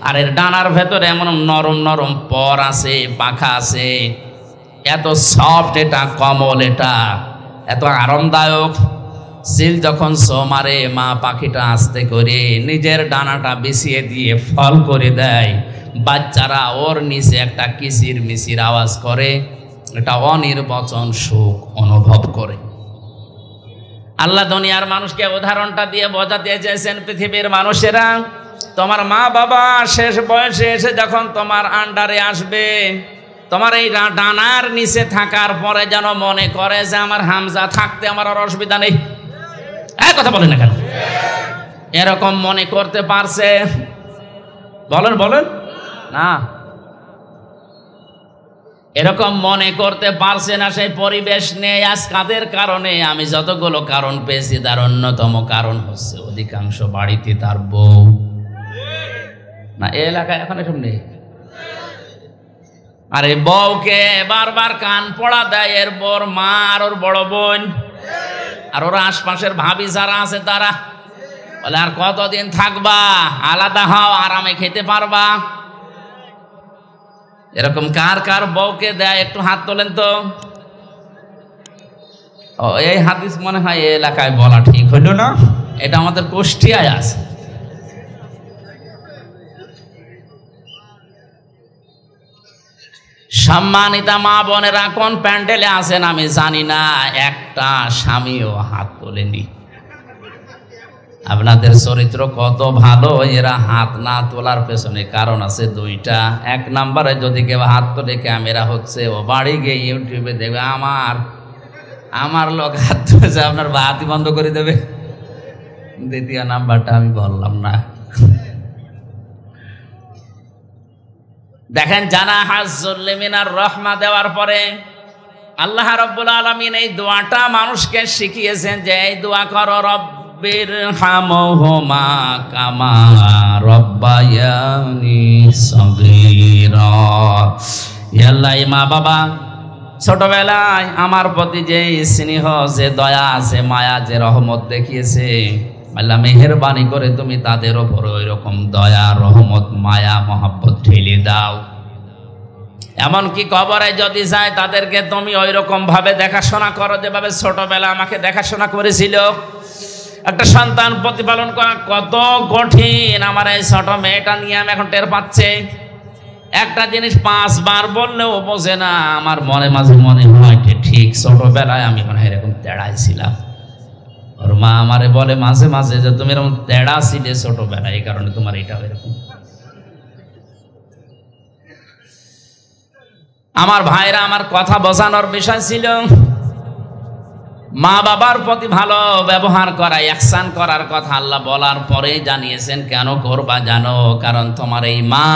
আর এর ডানার ভেতরে এমন নরম নরম পর আছে, পাখা আছে, এত সফট, এটা কোমল, এটা এত আরামদায়ক। সিল যখন সো মারে, মা পাখিটা আস্তে করে নিজের ডানাটা বিছিয়ে দিয়ে ফল করে দেয়, বাচ্চারা ওর নিচে একটা কিচির মিচির আওয়াজ করে, এটা অনির্বচন সুখ অনুভব করে। আল্লাহ দুনিয়ার মানুষকে উদাহরণটা দিয়ে বোঝাতে চেয়েছেন, পৃথিবীর মানুষেরা, তোমার মা বাবা শেষ বয়সে এসে যখন তোমার আন্ডারে আসবে, তোমার এই ডানার নিচে থাকার পরে যেন মনে করে যে আমার হামজা থাকতে আমার আর অসুবিধা নেই। এই কথা বলেন না কেন? এরকম মনে করতে পারছে? বলেন বলেন না, এরকম মনে করতে পারছে না। সেই পরিবেশ নেই আজ কাদের কারণে? আমি যতগুলো কারণ পেয়েছি তার অন্যতম কারণ হচ্ছে অধিকাংশ বাড়িতে তার বউ না। এই এলাকায় এখন এসব নেই। আর এই বউকে বারবার কান পড়া দেয় এর বড় মা আর ওর বড় বোন, আর ওরা আশপাশের ভাবি যারা আছে তারা বলে আর কতদিন থাকবা, আলাদা হও, আরামে খেতে পারবা। এরকম কার কার বউকে দেয় একটু হাত তোলেন তো। এই হাদিস মনে হয় এই এলাকায় বলা ঠিক হইল না, এটা আমাদের কুষ্টিয়ায় আছে। সম্মানিতা মা বোনেরা, কোন প্যান্ডেলে আছেন আমি জানি না, একটা স্বামীও হাত তোলেনি। আপনাদের চরিত্র কত ভালো, এরা হাত না তোলার পেছনে কারণ আছে দুইটা। এক নম্বরে যদি কেউ হাত তোলে, ক্যামেরা হচ্ছে, ও বাড়ি গিয়ে ইউটিউবে দেখবে আমার লোক হাত তুলেছে, আপনার বাতি বন্ধ করে দেবে। দ্বিতীয় নাম্বারটা আমি বললাম না। দেখেন, জানা হাজ্জুল মিনার রহমা দেওয়ার পরে আল্লাহ রাব্বুল আলামিন এই দোয়াটা মানুষকে শিখিয়েছেন যে এই দোয়া করো, রব্বিরহামহুমা কামা রব্বায়ানি সগীরা। হে আল্লাহ, মা বাবা ছোটবেলায় আমার প্রতি যে স্নেহ, যে দয়া, যে মায়া, যে রহমত দেখিয়েছে, আল্লাহ মেহেরবানি করে তুমি তাদের ওপর ওই রকম দয়া, রহমত, মায়া, মহব্বত ঢেলে দাও। এমনকি কবরে যদি যায় তাদেরকে তুমি ওই রকম ভাবে দেখাশোনা করো যেভাবে ছোটবেলা আমাকে দেখাশোনা করেছিল। একটা সন্তান প্রতিপালন করা কত কঠিন, আমার এই ছোট মেয়েটা নিয়ে আমি এখন টের পাচ্ছি। একটা জিনিস 5 বার বললেও বোঝে না। আমার মনে মাঝে মনে হয় ঠিক ছোটবেলায় আমি মনে হয় এরকম তেড়াই ছিলাম। ওর মা আমারে বলে মাঝে মাঝে যে তুমি এরকম তেড়া ছিলে ছোটবেলায়, এই কারণে তোমার এটাও এরকম। আমার ভাইরা, আমার কথা বোঝানোর বিষয় ছিল মা বাবার প্রতি ভালো ব্যবহার করা, ইহসান করার কথা আল্লাহ বলার পরে জানিয়েছেন কেন করবা জানো? কারণ তোমার এই মা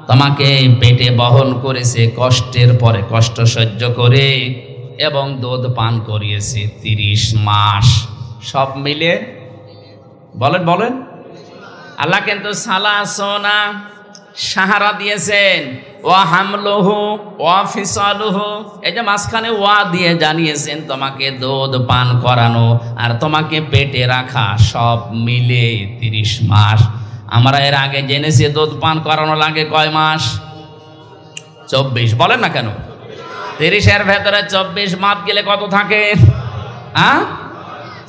তোমাকে পেটে বহন করেছে কষ্টের পরে কষ্ট সহ্য করে, এবং দুধ পান করিয়েছে 30 মাস। সব মিলে বলেন বলেন, আল্লাহ কিন্তু সালা সোনা সাহারা দিয়েছেন। ওয়া হামলুহু ওয়া ফিসালুহু, এই যে মাঝখানে ওয়া দিয়ে জানিয়েছেন তোমাকে দুধ পান করানো আর তোমাকে পেটে রাখা সব মিলে 30 মাস। আমরা এর আগে জেনেছি দুধ পান করানো লাগে কয় মাস? 24। বলেন না কেন? 30-এর ভেতরে 24 মাপ গেলে কত থাকে?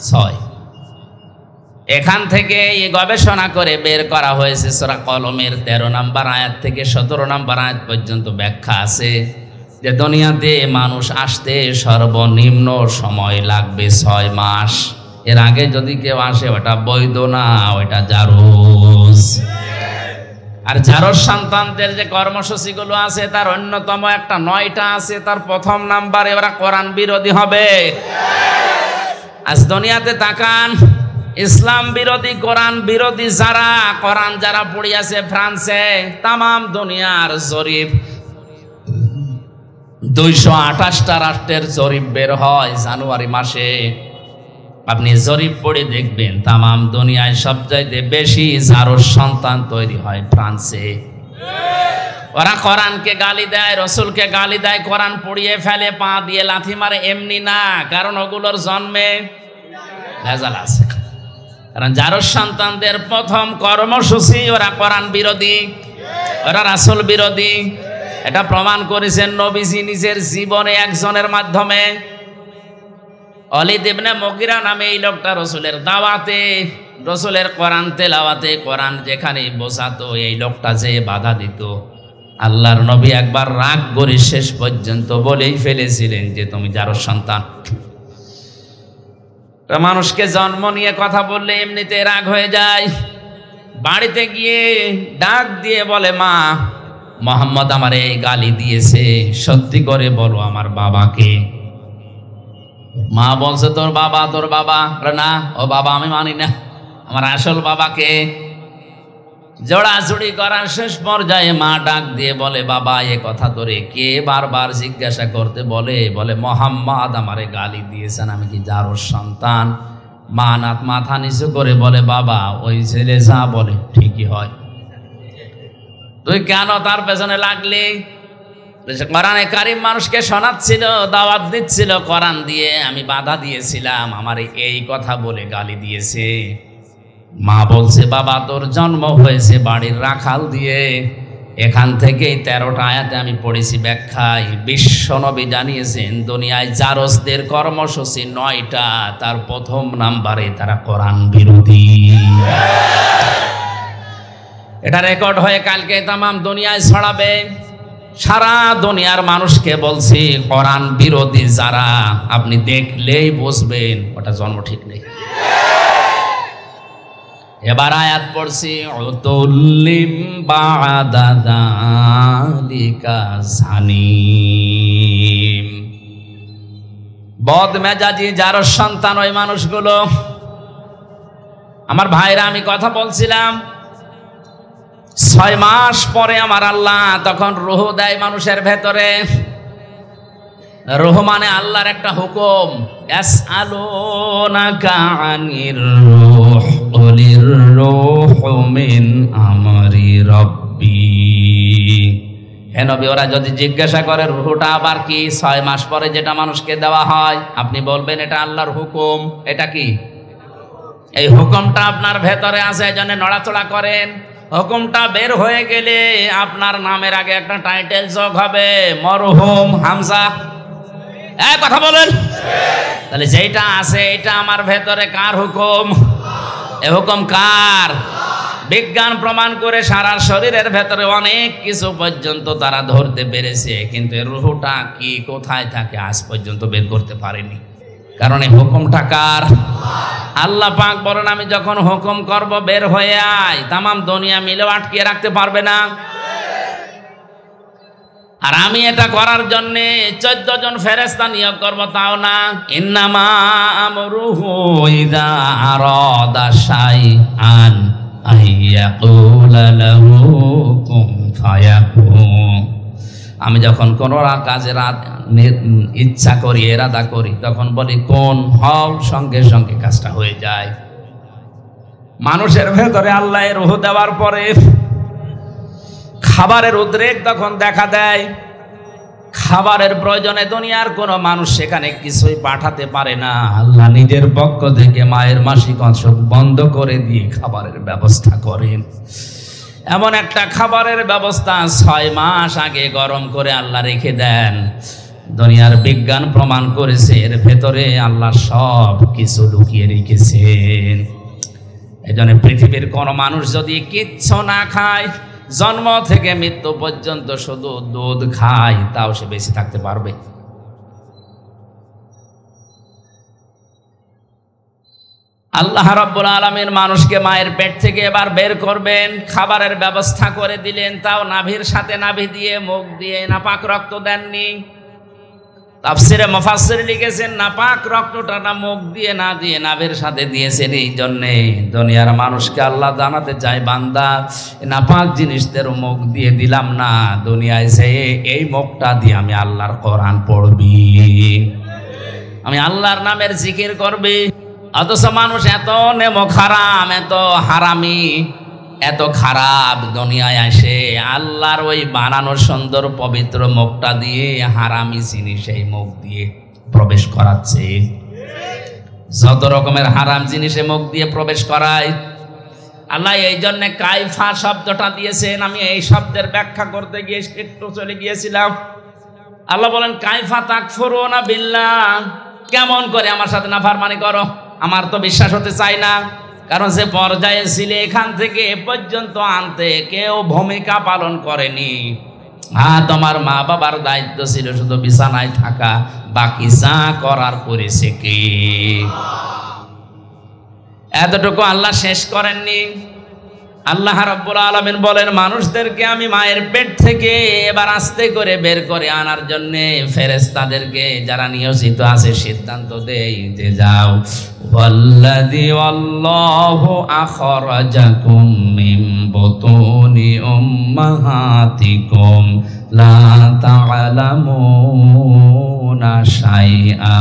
6। এখান থেকে এই গবেষণা করে বের করা হয়েছে সূরা কলমের 13 নম্বর আয়াত থেকে 17 নম্বর আয়াত পর্যন্ত ব্যাখ্যা আছে যে দুনিয়াতে মানুষ আসতে সর্বনিম্ন সময় লাগবে 6 মাস। এর আগে যদি কেউ আসে ওটা বৈধ না, ওটা জারজ। আর জারজ সন্তানদের যে কর্মসূচিগুলো আছে তার অন্যতম একটা 9টা আছে। তার প্রথম নাম্বারে ওরা কোরআন বিরোধী হবে। আজ দুনিয়াতে তাকান, ইসলাম বিরোধী কোরআন বিরোধী যারা, কোরআন যারা পড়িয়াছে ফ্রান্সে, তাম দুনিয়ার জরিপ 228টা রাষ্ট্রের জরিপ বের হয় জানুয়ারি মাসে। আপনি জরিপ পড়ে দেখবেন তাম দুনিয়ায় সবচাইতে বেশি জারজ সন্তান তৈরি হয় ফ্রান্সে। ওরা কোরআনকে গালি দেয়, রসুলকে গালি দেয়, কোরআন পড়িয়ে ফেলে, পা দিয়ে লাথি মারে, এমনি না, কারণ ওগুলোর জন্মে ভেজাল আছে। কারণ জারজ সন্তানদের প্রথম কর্মসূচি ওরা কোরআন বিরোধী, ওরা রাসূল বিরোধী। এটা প্রমাণ করেছেন নবীজি নিজের জীবনে একজনের মাধ্যমে। ওয়ালিদ ইবনে মুগিরা নামে এই লোকটা রসুলের দাওয়াতে, রসুলের কোরআন তেলাওয়াতে, কোরআন যেখানে বোঝাতো এই লোকটা যে বাধা দিত, আল্লাহর নবী একবার রাগ করে শেষ পর্যন্ত বলেই ফেলেছিলেন যে তুমি জারজ সন্তান। মানুষকে জন্ম নিয়ে কথা বললে এমনিতে রাগ হয়ে যায়। বাড়িতে গিয়ে ডাক দিয়ে বলে, মা মোহাম্মদ আমার এই গালি দিয়েছে, সত্যি করে বলো আমার বাবাকে। মা বলছে তোর বাবা? তোর বাবা? না, ও বাবা আমি মানি না, আমার আসল বাবাকে। জোড়াজুড়ি করার শেষ পর্যায়ে মা ডাক দিয়ে বলে, বাবা এ কথা তোরে কে বারবার জিজ্ঞাসা করতে বলে? বলে মোহাম্মদ আমারে গালি দিয়েছেন, আমি কি জারজ সন্তান? মা নাথ মাথা নিচু করে বলে, বাবা ওই ছেলে যা বলে ঠিকই হয়, তুই কেন তার পেছনে লাগলি? কোরআনে কারিম মানুষকে শোনাচ্ছিল, দাওয়াত দিচ্ছিল কোরআন দিয়ে, আমি বাধা দিয়েছিলাম, আমার এই কথা বলে গালি দিয়েছে। মা বলছে, বাবা তোর জন্ম হয়েছে বাড়ির রাখাল দিয়ে। এখান থেকেই 13টা আয়াতে আমি পড়েছি ব্যাখ্যায়, বিশ্বনবী জানিয়েছেন দুনিয়ায় জারজদের কর্মসূচি 9টা, তার প্রথম নাম্বারে তারা কোরআন বিরোধী। এটা রেকর্ড হয়ে কালকে তাম দুনিয়ায় ছড়াবে। সারা দুনিয়ার মানুষকে বলছি কোরআন বিরোধী যারা, আপনি দেখলেই বুঝবেন ওটা জন্ম ঠিক নেই। এবার আয়াত পড়ছি, উতুল্লিম বাদা যালিকা জানিম। বদমেজাজি জারজ সন্তান ওই মানুষগুলো। আমার ভাইরা, আমি কথা বলছিলাম 6 মাস পরে আমার আল্লাহ তখন রূহ দেয় মানুষের ভেতরে। রূহ মানে আল্লাহর একটা হুকুম। ইয়াসআলুনাকা আনির রূহ কুলির রূহু মিন আমরি রাব্বি। হে নবী, ওরা যদি জিজ্ঞাসা করে রূহটা আবার কি, 6 মাস পরে যেটা মানুষকে দেওয়া হয়, আপনি বলবেন এটা আল্লাহর হুকুম। এটা কি? এই হুকুমটা আপনার ভেতরে আছে, এজন্য নড়াচড়া করেন। হুকুমটা বের হয়ে গেলে আপনার নামের আগে একটা টাইটেল যোগ হবে, মরহুম হামজা। কথা বলেন। তাহলে যেটা আছে এটা আমার ভেতরে কার হুকুম? এ হুকুম কার? বিজ্ঞান প্রমাণ করে সারা শরীরের ভেতরে অনেক কিছু পর্যন্ত তারা ধরতে পেরেছে, কিন্তু এর রূহটা কি কোথায় থাকে আজ পর্যন্ত বের করতে পারেনি। কারণ এই হুকুমটা কার? আল্লাহ পাক বলেন, আমি যখন হুকুম করব বের হয়ে আয়, তাম দুনিয়া মিলেও আটকিয়ে রাখতে পারবে না। আর আমি এটা করার জন্য 14 জন ফেরেশতা নিয়োগ করব, তাও না। ইন্নামা আমরুহু ইযা আরাদা শাইআন আইয়াকুলা লাহু কুন ফায়াকুন। আমি যখন কোন কাজের ইচ্ছা করি, এরাদা করি, তখন বলি কোন হও, সঙ্গে সঙ্গে কাজটা হয়ে যায়। মানুষের ভেতরে আল্লাহ রূহ দেওয়ার পরে খাবারের উদ্রেক তখন দেখা দেয়, খাবারের প্রয়োজনে দুনিয়ার কোনো মানুষ সেখানে কিছুই পাঠাতে পারে না। আল্লাহ নিজের পক্ষ থেকে মায়ের মাসিক অংশ বন্ধ করে দিয়ে খাবারের ব্যবস্থা করেন। এমন একটা খাবারের ব্যবস্থা 6 মাস আগে গরম করে আল্লাহ রেখে দেন। দুনিয়ার বিজ্ঞান প্রমাণ করেছে এর ভেতরে আল্লাহ সব কিছু লুকিয়ে রেখেছেন। এজন্য পৃথিবীর কোনো মানুষ যদি কিচ্ছু না খায়, জন্ম থেকে মৃত্যু পর্যন্ত শুধু দুধ খায়, তাও সে বেঁচে থাকতে পারবে? আল্লাহ রাব্বুল আলামিন মানুষকে মায়ের পেট থেকে এবার বের করবেন, খাবারের ব্যবস্থা করে দিলেন, তাও নাভির সাথে নাভি দিয়ে মুখ দিয়ে নাপাক রক্ত দেননি। তাফসিরে মুফাসসির লিখেছেন নাপাক রক্তটা না মুখ দিয়ে না দিয়ে নাভির সাথে দিয়েছেন। এই জন্যে দুনিয়ার মানুষকে আল্লাহ জানাতে চায়, বান্দা নাপাক জিনিসদের মুখ দিয়ে দিলাম না, দুনিয়ায় যে এই মুখটা দিয়ে আমি আল্লাহর কোরআন পড়বি, আমি আল্লাহর নামের জিকির করবি। অথচ মানুষ এত নেমক হারাম, এত হারামি, এত খারাপ, দুনিয়ায় আসে আল্লাহর ওই বানানো সুন্দর পবিত্র মুখটা দিয়ে হারামি জিনিস এই মুখ দিয়ে প্রবেশ করাচ্ছে। যত রকমের হারাম জিনিসে মুখ দিয়ে প্রবেশ করায়। আল্লাহ এই জন্য কাইফা শব্দটা দিয়েছেন। আমি এই শব্দের ব্যাখ্যা করতে গিয়ে একটু চলে গিয়েছিলাম। আল্লাহ বলেন কাইফা তাকফুরুনা বিল্লাহ, কেমন করে আমার সাথে নাফরমানি করো? আমার তো বিশ্বাস হতে চাই না, কারণ যে পর্যায়ে ছিলে এখান থেকে এ পর্যন্ত আনতে কেউ ভূমিকা পালন করেনি। হ্যাঁ, তোমার মা বাবার দায়িত্ব ছিল শুধু বিছানায় থাকা, বাকি যা করার করেছে কে? এতটুকু আল্লাহ শেষ করেননি। আল্লাহ রাব্বুল আলামিন বলেন মানুষদেরকে আমি মায়ের পেট থেকে এবার আস্তে করে বের করে আনার জন্য ফেরেশতাদেরকে যারা নিয়োজিত আছে সিদ্ধান্ত দেই যে যাও, ওয়াল্লাযী আল্লাহু আখরাজাকুম মিন বুতুনি উম্মাহাতিকুম লা তা'লামুনা শাইআ।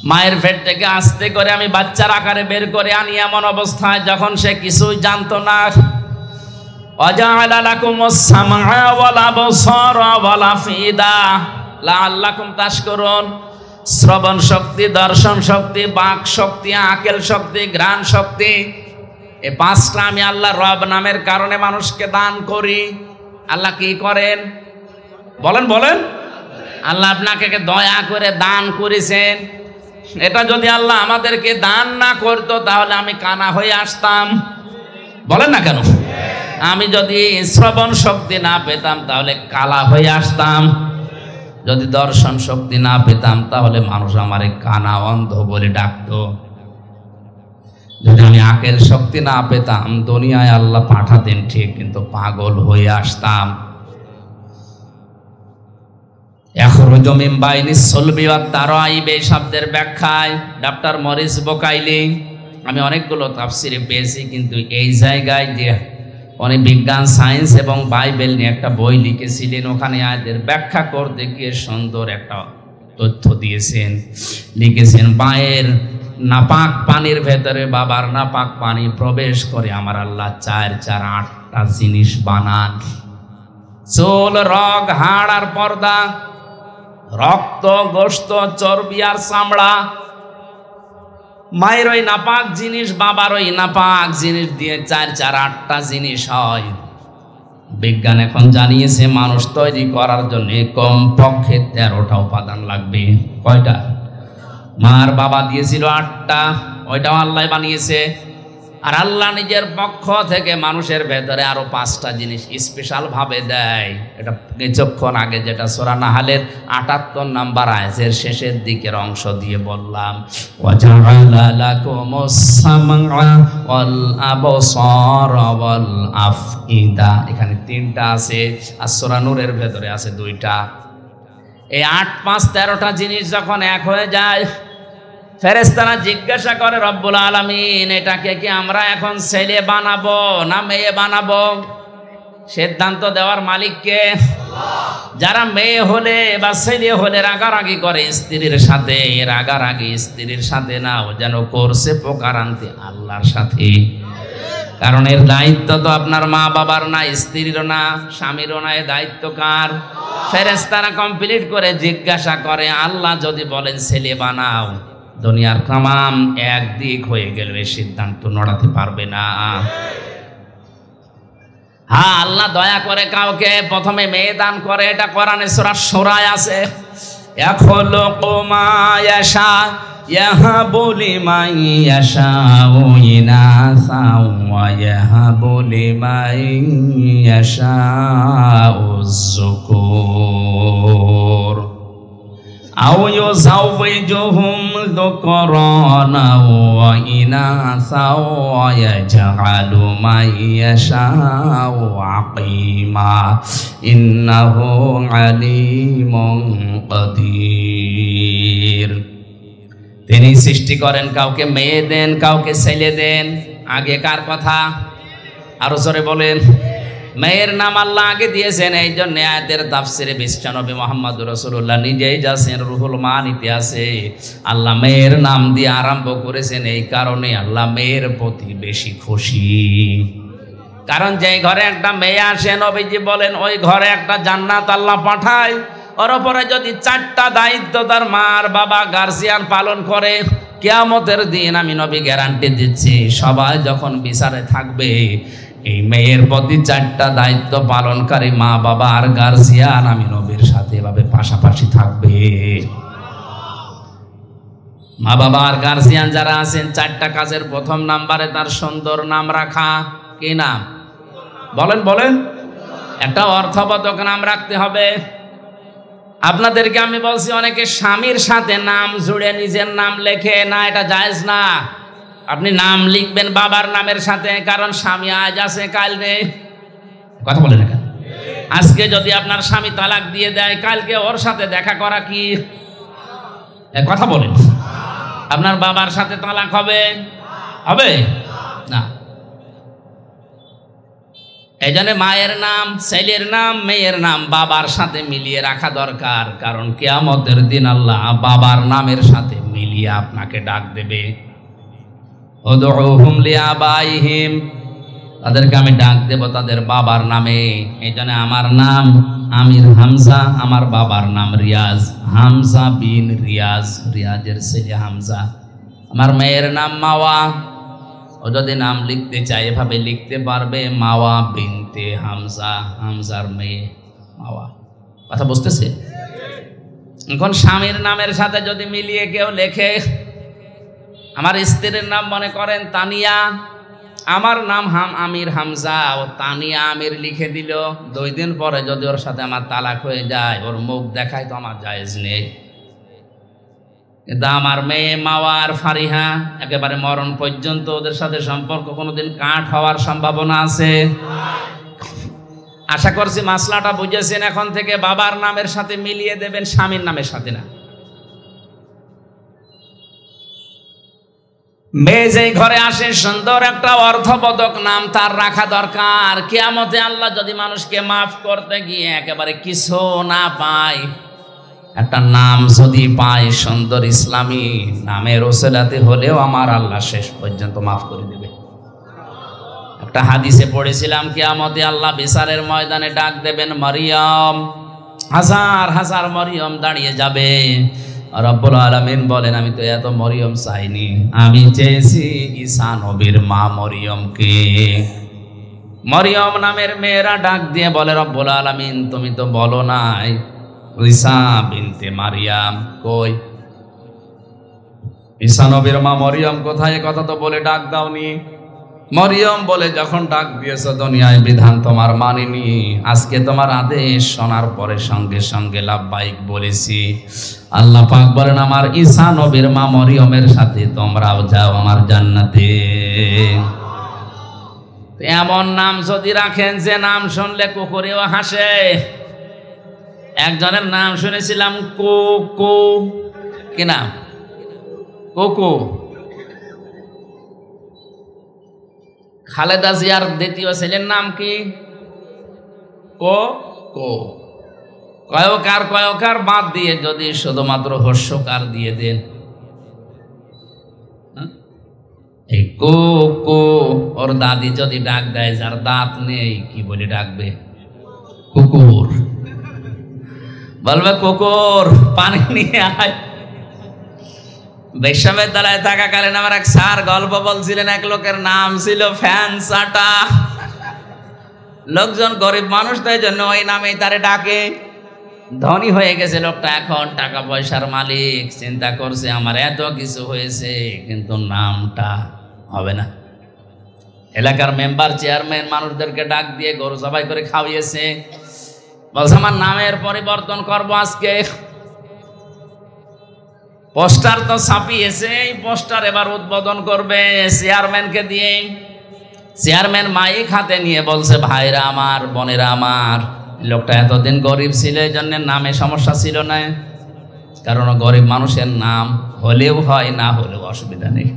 মায়ের পেট থেকে আস্তে করে আমি বাচ্চার আকারে বের করে আনি এমন অবস্থায় যখন সে কিছুই জানতো না। ওয়াজআলা লাকুমুস সামআ ওয়াল আবসারা ওয়াল আফইদা লাআল্লাকুম তাশকুরুন। শ্রবণ শক্তি, দর্শন শক্তি, বাক শক্তি, আকেল শক্তি, ঘ্রাণ শক্তি, এই পাঁচটা আমি আল্লাহ রব নামের কারণে মানুষকে দান করি। আল্লাহ কি করেন বলেন? বলেন, আল্লাহ আপনাকে দয়া করে দান করেছেন। এটা যদি আল্লাহ আমাদেরকে দান না করতো তাহলে আমি কানা হয়ে আসতাম। বলেন না কেন? আমি যদি শ্রবণ শক্তি না পেতাম তাহলে কালা হয়ে আসতাম। যদি দর্শন শক্তি না পেতাম তাহলে মানুষ আমারে কানা, অন্ধ বলে ডাকতো। যদি আমি আকেল শক্তি না পেতাম দুনিয়ায় আল্লাহ পাঠাতেন ঠিক, কিন্তু পাগল হয়ে আসতাম। ইয়াখরুজু মিন বাইনিস সুলবি ওয়াত তারাইব এই শব্দের ব্যাখ্যায় ডক্টর মরিস বোকাইলি আমি অনেকগুলো তাফসিরে পেয়েছি, কিন্তু এই জায়গায় যে উনি বিজ্ঞান, সায়েন্স এবং বাইবেল নিয়ে একটা বই লিখেছিলেন, ওখানে আয়াতের ব্যাখ্যা করতে গিয়ে সুন্দর একটা তথ্য দিয়েছেন। লিখেছেন মায়ের নাপাক পানির ভেতরে বাবার নাপাক পানি প্রবেশ করে আমার আল্লাহ 8টা জিনিস বানান। চুল, রগ, হাড় আর পর্দা, রক্ত, গোশত, চর্বি আর চামড়া। মায়ের ওই নাপাক জিনিস বাবার ওই নাপাক জিনিস দিয়ে 8টা জিনিস হয়। বিজ্ঞান এখন জানিয়েছে মানুষ তৈরি করার জন্য কমপক্ষে 13টা উপাদান লাগবে। কয়টা? মার বাবা দিয়েছিল 8টা, ওইটাও আল্লাহ বানিয়েছে। আর আল্লাহ নিজের পক্ষ থেকে মানুষের ভেতরে আরো 5টা জিনিস স্পেশাল ভাবে দেয়। এটা কিছুক্ষণ আগে যেটা সূরা নাহলের 78 নম্বর আয়াতের শেষের দিকের অংশ দিয়ে বললাম, ওয়াজআলা লাকুমুস সামআ ওয়াল আবসারা ওয়াল আফইদা। এখানে 3টা আছে, আর সূরা নূরের ভেতরে আছে 2টা। এই 8, 5, 13টা জিনিস যখন এক হয়ে যায়, ফেরেশতারা জিজ্ঞাসা করে রব্বুল আলামিন এটাকে কি আমরা এখন ছেলে বানাবো না মেয়ে বানাবো? সিদ্ধান্ত দেওয়ার মালিক কে? যারা মেয়ে হলে বা ছেলে হলে রাগারাগি করে স্ত্রীর সাথে, রাগারাগি স্ত্রীর সাথে না, ও যেন করছে পোকারান্তি আল্লাহর সাথে। কারণ এর দায়িত্ব তো আপনার মা বাবার না, স্ত্রীরও না, স্বামীরও না, এর দায়িত্ব কার? ফেরেশতারা কমপ্লিট করে জিজ্ঞাসা করে, আল্লাহ যদি বলেন ছেলে বানাও, দুনিয়ার তামাম একদিক হয়ে গেল, এই সিদ্ধান্ত নড়াতে পারবে না। হ্যাঁ, আল্লাহ দয়া করে কাউকে প্রথমে মেয়ে দান করে, এটা কোরআনে সূরা শূরায় আছে। ইয়াখলুকু মা ইয়াশা ইয়াহাবু লিমান ইয়াশাউ ইনাসা ওয়া ইয়াহাবু লিমান ইয়াশাউ যুকুর আও ইউযাওয়িজুহুম যুকরানা ওয়া ইনাসা ওয়া ইয়াজআলু মান ইয়াশাউ আকিমা ইন্নাহু আলিমুন কাদির। তিনি সৃষ্টি করেন, কাউকে মেয়ে দেন, কাউকে ছেলে দেন। আগে কার কথা? আরো জোরে বলেন। মেয়ের নাম আল্লাহ আগে দিয়েছেন। এই জন্য আয়াতের তাফসিরে বিশ্বনবী মুহাম্মদুর রাসূলুল্লাহ নিজেই যাচ্ছেন, রুহুল মানিতে আছে, আল্লাহ মেয়ের নাম দিয়ে আরম্ভ করেছেন। এই কারণে আল্লাহ মেয়ের প্রতি বেশি খুশি। কারণ যেই ঘরে একটা মেয়ে আসে, নবীজি বলেন ওই ঘরে একটা জান্নাত আল্লাহ পাঠায়। ওর উপরে যদি 4টা দায়িত্ব তার মার বাবা গার্জিয়ান পালন করে, কিয়ামতের দিন আমি নবী গ্যারান্টি দিচ্ছি, সবাই যখন বিচারে থাকবে, এই মেয়ের প্রতি 4টা দায়িত্ব পালনকারী মা বাবা আর গার্জিয়ান আমি নবীর সাথে এভাবে পাশাপাশি থাকবে। মা বাবা আর গার্জিয়ান যারা আছেন, 4টা কাজের প্রথম নাম্বারে তার সুন্দর নাম রাখা। কি নাম? বলেন বলেন। একটা অর্থবোধক নাম রাখতে হবে। আপনাদেরকে আমি বলছি, অনেকে স্বামীর সাথে নাম জুড়ে নিজের নাম লেখে না, এটা জায়েজ না। আপনি নাম লিখবেন বাবার নামের সাথে, কারণ স্বামী আজ আছে কাল নেই। কথা বলেন না কেন? আজকে যদি আপনার স্বামী তালাক দিয়ে দেয়, কালকে ওর সাথে দেখা করা কি? কথা বলেন। আপনার বাবার সাথে তালাক হবে? হবে না। এই জন্য মায়ের নাম, ছেলের নাম, মেয়ের নাম বাবার সাথে মিলিয়ে রাখা দরকার। কারণ কিয়ামতের দিন আল্লাহ বাবার নামের সাথে মিলিয়ে আপনাকে ডাক দেবে। উদউহুম লিআবাইহিম, তাদেরকে আমি ডাক দেব তাদের বাবার নামে। এই জন্য আমার নাম আমির হামজা, আমার বাবার নাম রিয়াজ, হামজা বিন রিয়াজ, রিয়াজের ছেলে হামজা। আমার মেয়ের নাম মাওয়া, ও যদি নাম লিখতে চায় এভাবে লিখতে পারবে, মাওয়া বিনতে হামজা, হামজার মেয়ে মাওয়া। কথা বুঝতেছে? এখন স্বামীর নামের সাথে যদি মিলিয়ে কেউ লেখে, আমার স্ত্রীর নাম মনে করেন তানিয়া, আমার নাম আমির হামজা, ও তানিয়া আমির লিখে দিল। 2 দিন পরে যদি ওর সাথে আমার তালাক হয়ে যায়, ওর মুখ দেখায় তো আমার জায়েজ নেই। কিন্তু আমার মেয়ে মাওয়া আর ফারিহা একেবারে মরণ পর্যন্ত ওদের সাথে সম্পর্ক কোনোদিন কাট হওয়ার সম্ভাবনা আছে। আশা করছি মাসলাটা বুঝেছেন। এখন থেকে বাবার নামের সাথে মিলিয়ে দেবেন, স্বামীর নামের সাথে না। মেয়ে যেই ঘরে আসে, সুন্দর একটা অর্থবোধক নাম তার রাখা দরকার। কিয়ামতে আল্লাহ যদি মানুষকে মাফ করতে গিয়ে একেবারে কিছু না পায়, একটা নাম যদি পায় সুন্দর ইসলামী নামের ওসিলাতে হলেও আমার আল্লাহ শেষ পর্যন্ত মাফ করে দেবে। একটা হাদিসে পড়েছিলাম, কিয়ামতে আল্লাহ বিচারের ময়দানে ডাক দেবেন মরিয়ম, হাজার হাজার মরিয়ম দাঁড়িয়ে যাবে। রব্বুল আলামিন বলেন, আমি তো এত মরিয়ম চাইনি, আমি চেয়েছি ঈসা নবীর মা মরিয়মকে। মরিয়ম নামের মেয়েরা ডাক দিয়ে বলে, রব্বুল আলামিন তুমি তো বলো নাই ঈসা বিনতে মারিয়াম কই, ঈসা নবীর মা মরিয়ম কোথায়? কথা তো বলে ডাক দাওনি। মরিয়ম বলে, যখন ডাক দিয়েছ দুনিয়ায় বিধান তোমার মানিনি, আজকে তোমার আদেশ শোনার পরে সঙ্গে সঙ্গে লাব্বাইক বলেছি। আল্লাহ পাক বলেন, আমার ঈসা নবীর মা মরিয়মের সাথে তোমরাও যাও আমার জান্নাতে। এমন নাম যদি রাখেন যে নাম শুনলে কুকুরেও হাসে। একজনের নাম শুনেছিলাম কোকো, কি নাম? কোকো। খালেদা জিয়ার দ্বিতীয় ছেলের নাম কি? কোকো। কয়কার বাদ দিয়ে যদি শুধুমাত্র হর্ষকার দিয়ে দেন, এই কো কো ওর দাদি যদি ডাক দেয়, যার দাঁত নেই, কি বলে ডাকবে? কুকুর। বলবে কুকুর পানি নিয়ে আয়। বিশ্ববিদ্যালয়ে থাকাকালীন আমার এক স্যার গল্প বলছিলেন, এক লোকের নাম ছিল ফ্যান চাটা। লোকজন গরিব মানুষ, তাই জন্য ওই নামেই তারে ডাকে। ধনী হয়ে গেছে লোকটা, এখন টাকা পয়সার মালিক, চিন্তা করছে আমার এত কিছু হয়েছে কিন্তু নামটা হবে না। এলাকার মেম্বার, চেয়ারম্যান মানুষদেরকে ডাক দিয়ে গরু জবাই করে খাওয়িয়েছে। বলছে আমার নামের পরিবর্তন করবো আজকে। পোস্টার তো ছাপিয়েছে, এই পোস্টার এবার উদ্বোধন করবে চেয়ারম্যানকে দিয়ে। চেয়ারম্যান মাইক হাতে নিয়ে বলছে, ভাইরা আমার, বোনেরা আমার, লোকটা এতদিন গরিব ছিল, এই জন্য নামে সমস্যা ছিল না, কারণ গরিব মানুষের নাম হলেও হয়, না হলেও অসুবিধা নেই।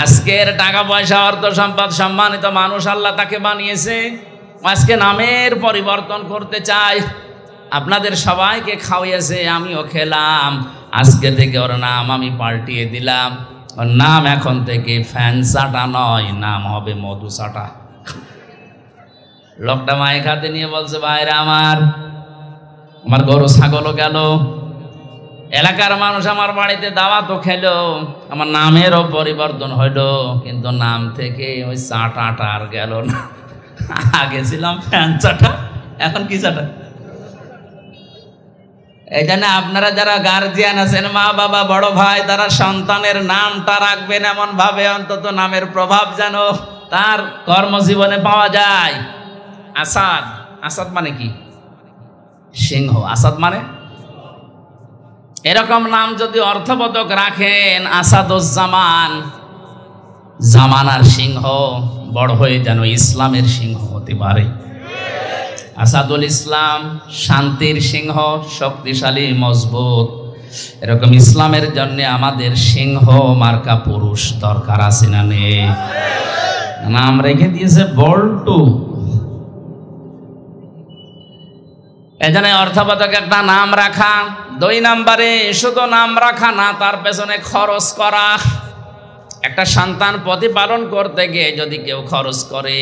আজকের টাকা পয়সা, অর্থ সম্পদ, সম্মানিত মানুষ আল্লাহ তাকে বানিয়েছে, আজকে নামের পরিবর্তন করতে চাই। আপনাদের সবাইকে খাওয়াইয়েছে, আমিও খেলাম, আজকে থেকে ওর নাম আমি পাল্টিয়ে দিলাম। ওর নাম এখন থেকে ফ্যান চাটা নয়, নাম হবে মধু চাটা। লোকটা মাইক হাতে নিয়ে বলছে, ভাইরা আমার, আমার গরু ছাগলও গেল, এলাকার মানুষ আমার বাড়িতে দাওয়াতও খেলো, আমার নামেরও পরিবর্তন হইলো, কিন্তু নাম থেকে ওই চাটাটা আর গেল না। আগে ছিলাম ফ্যান চাটা, এখন কি চাটা? এই জন্য আপনারা যারা গার্জিয়ান আছেন, মা বাবা, বড় ভাই, তারা সন্তানের নামটা রাখবেন এমন ভাবে, অন্তত নামের প্রভাব যেন তার কর্মজীবনে পাওয়া যায়। আসাদ, আসাদ মানে কি? সিংহ। আসাদ মানে এরকম নাম যদি অর্থবোধক রাখেন, আসাদুজ্জামান, জামানার সিংহ, বড় হয়ে যেন ইসলামের সিংহ হতে পারে। আসাদুল ইসলাম, শান্তির সিংহ, শক্তিশালী, মজবুত। এরকম ইসলামের জন্য আমাদের সিংহ মার্কা পুরুষ দরকার আছে না নেই? নাম রেখে দিয়েছে বল্টু। এজন্য অর্থবোধক একটা নাম রাখা। 2 নম্বরে শুধু নাম রাখা না, তার পেছনে খরচ করা। একটা সন্তান প্রতিপালন করতে গিয়ে যদি কেউ খরচ করে,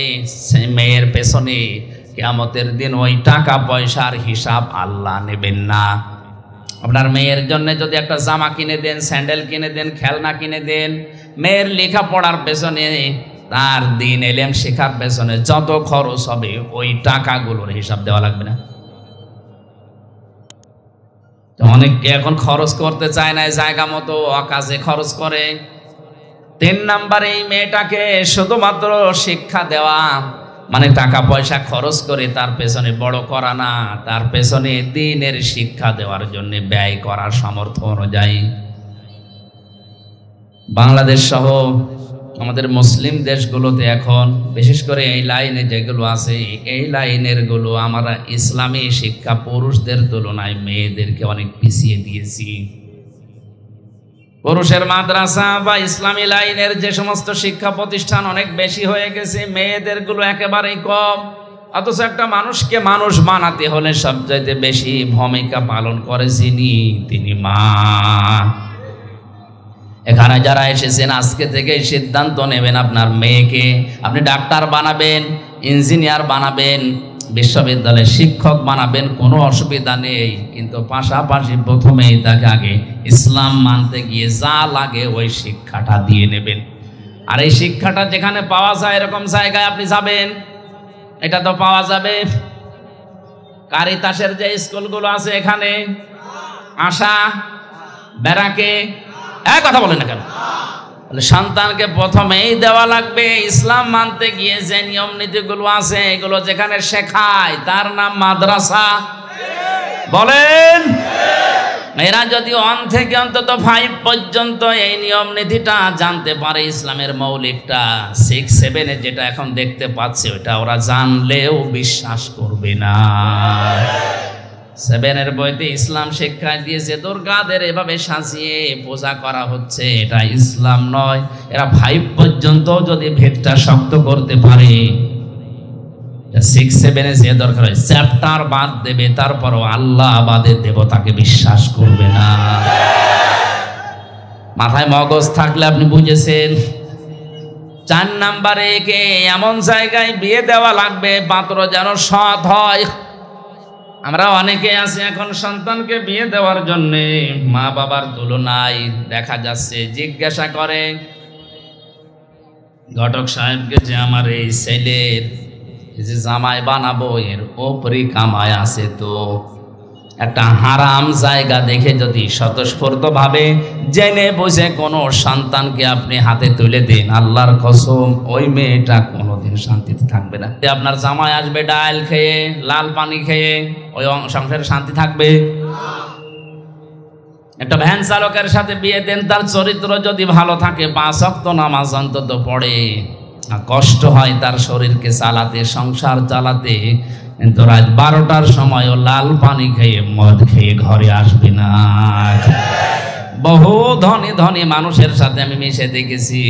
সেই মেয়ের পেছনে কিয়ামতের দিন ওই টাকা পয়সার হিসাব আল্লাহ নেবেন না। আপনার মেয়ের জন্য যদি একটা জামা কিনে দেন, স্যান্ডেল কিনে দেন, খেলনা কিনে দেন, মেয়ের লেখাপড়ার পেছনে, তার দিন এলেম শেখার পেছনে যত খরচ হবে, ওই টাকাগুলোর হিসাব দেওয়া লাগবে না? অনেককে এখন খরচ করতে চায় না, জায়গা মতো অকাজে খরচ করে। 3 নম্বরে এই মেয়েটাকে শুধুমাত্র শিক্ষা দেওয়া, মানে টাকা পয়সা খরচ করে তার পেছনে বড় করা না, তার পেছনে দ্বীনের শিক্ষা দেওয়ার জন্য ব্যয় করার সামর্থ্য অনুযায়ী। বাংলাদেশ সহ আমাদের মুসলিম দেশগুলোতে এখন বিশেষ করে এই লাইনে যেগুলো আছে, এই লাইনের গুলো আমরা ইসলামী শিক্ষা পুরুষদের তুলনায় মেয়েদেরকে অনেক পিছিয়ে দিয়েছি। পুরুষের মাদ্রাসা বা ইসলামী লাইনের যে সমস্ত শিক্ষা প্রতিষ্ঠান অনেক বেশি হয়ে গেছে, মেয়েদের গুলো একেবারেই কম। অথচ একটা মানুষকে মানুষ বানাতে হলে সবচাইতে বেশি ভূমিকা পালন করে তিনি মা। এখানে যারা এসেছেন আজকে থেকে সিদ্ধান্ত নেবেন, আপনার মেয়েকে আপনি ডাক্তার বানাবেন, ইঞ্জিনিয়ার বানাবেন, বিশ্ববিদ্যালয়ের শিক্ষক বানাবেন, কোনো অসুবিধা নেই, কিন্তু পাশাপাশি প্রথমেই তাকে আগে ইসলাম মানতে গিয়ে যা লাগে ওই শিক্ষাটা দিয়ে নেবেন। আর এই শিক্ষাটা যেখানে পাওয়া যায় এরকম জায়গায় আপনি যাবেন, এটা তো পাওয়া যাবে। কারিতাসের যে স্কুলগুলো আছে, এখানে আশা, ব্যারাকে, কথা বলেন না কেন? সন্তানকে প্রথমেই দেওয়া লাগবে ইসলাম মানতে গিয়ে যে নিয়ম নীতিগুলো আছে, এগুলো যেখানে শেখায় তার নাম মাদ্রাসা। বলেন, এরা যদি 1 থেকে অন্তত 5 পর্যন্ত এই নিয়ম নীতিটা জানতে পারে, ইসলামের মৌলিকটা, 6, 7 যেটা এখন দেখতে পাচ্ছে ওটা ওরা জানলেও বিশ্বাস করবে না। 7 বইতে ইসলাম শিক্ষা দিয়েছে, দুর্গাদের এভাবে সাজিয়ে পূজা করা হচ্ছে, এটা ইসলাম নয়। এরা 5 পর্যন্ত যদি ভেদটা শক্ত করতে পারে, 6, 7 যে দরকার হয় চ্যাপ্টার বাদ দেবে, তারপরও আল্লাহ বাদে দেবতাকে বিশ্বাস করবে না। মাথায় মগজ থাকলে আপনি বুঝেছেন, 4 নম্বরে একে এমন জায়গায় বিয়ে দেওয়া লাগবে পাত্র যেন সৎ হয়। আমরা অনেকে আছি এখন সন্তানকে বিয়ে দেওয়ার জন্য মা বাবার তুলনায় দেখা যাচ্ছে জিজ্ঞাসা করে ঘটক সাহেবকে যে আমার এই ছেলের যে জামাই বানাবো এর ওপরই কামাই আছে, তো একটা হারাম জায়গা দেখে যদি স্বতঃস্ফূর্তভাবে জেনে বুঝে কোনো সন্তানকে আপনি হাতে তুলে দিন, আল্লাহর কসম ওই মেয়েটা কোনোদিন শান্তিতে থাকবে না। আপনার জামাই আসবে ডাল খেয়ে, লাল পানি খেয়ে, ওই সংসারে শান্তি থাকবে? একটা ভ্যান চালকের সাথে বিয়ে দেন, তার চরিত্র যদি ভালো থাকে, 5 ওয়াক্ত নামাজ অন্তত পড়ে, কষ্ট হয় তার শরীরকে চালাতে, সংসার চালাতে, কিন্তু রাত 12টার সময় ও লাল পানি খেয়ে মদ খেয়ে ঘরে আসবে না। বহু ধনী ধনী মানুষের সাথে আমি মিশে দেখেছি,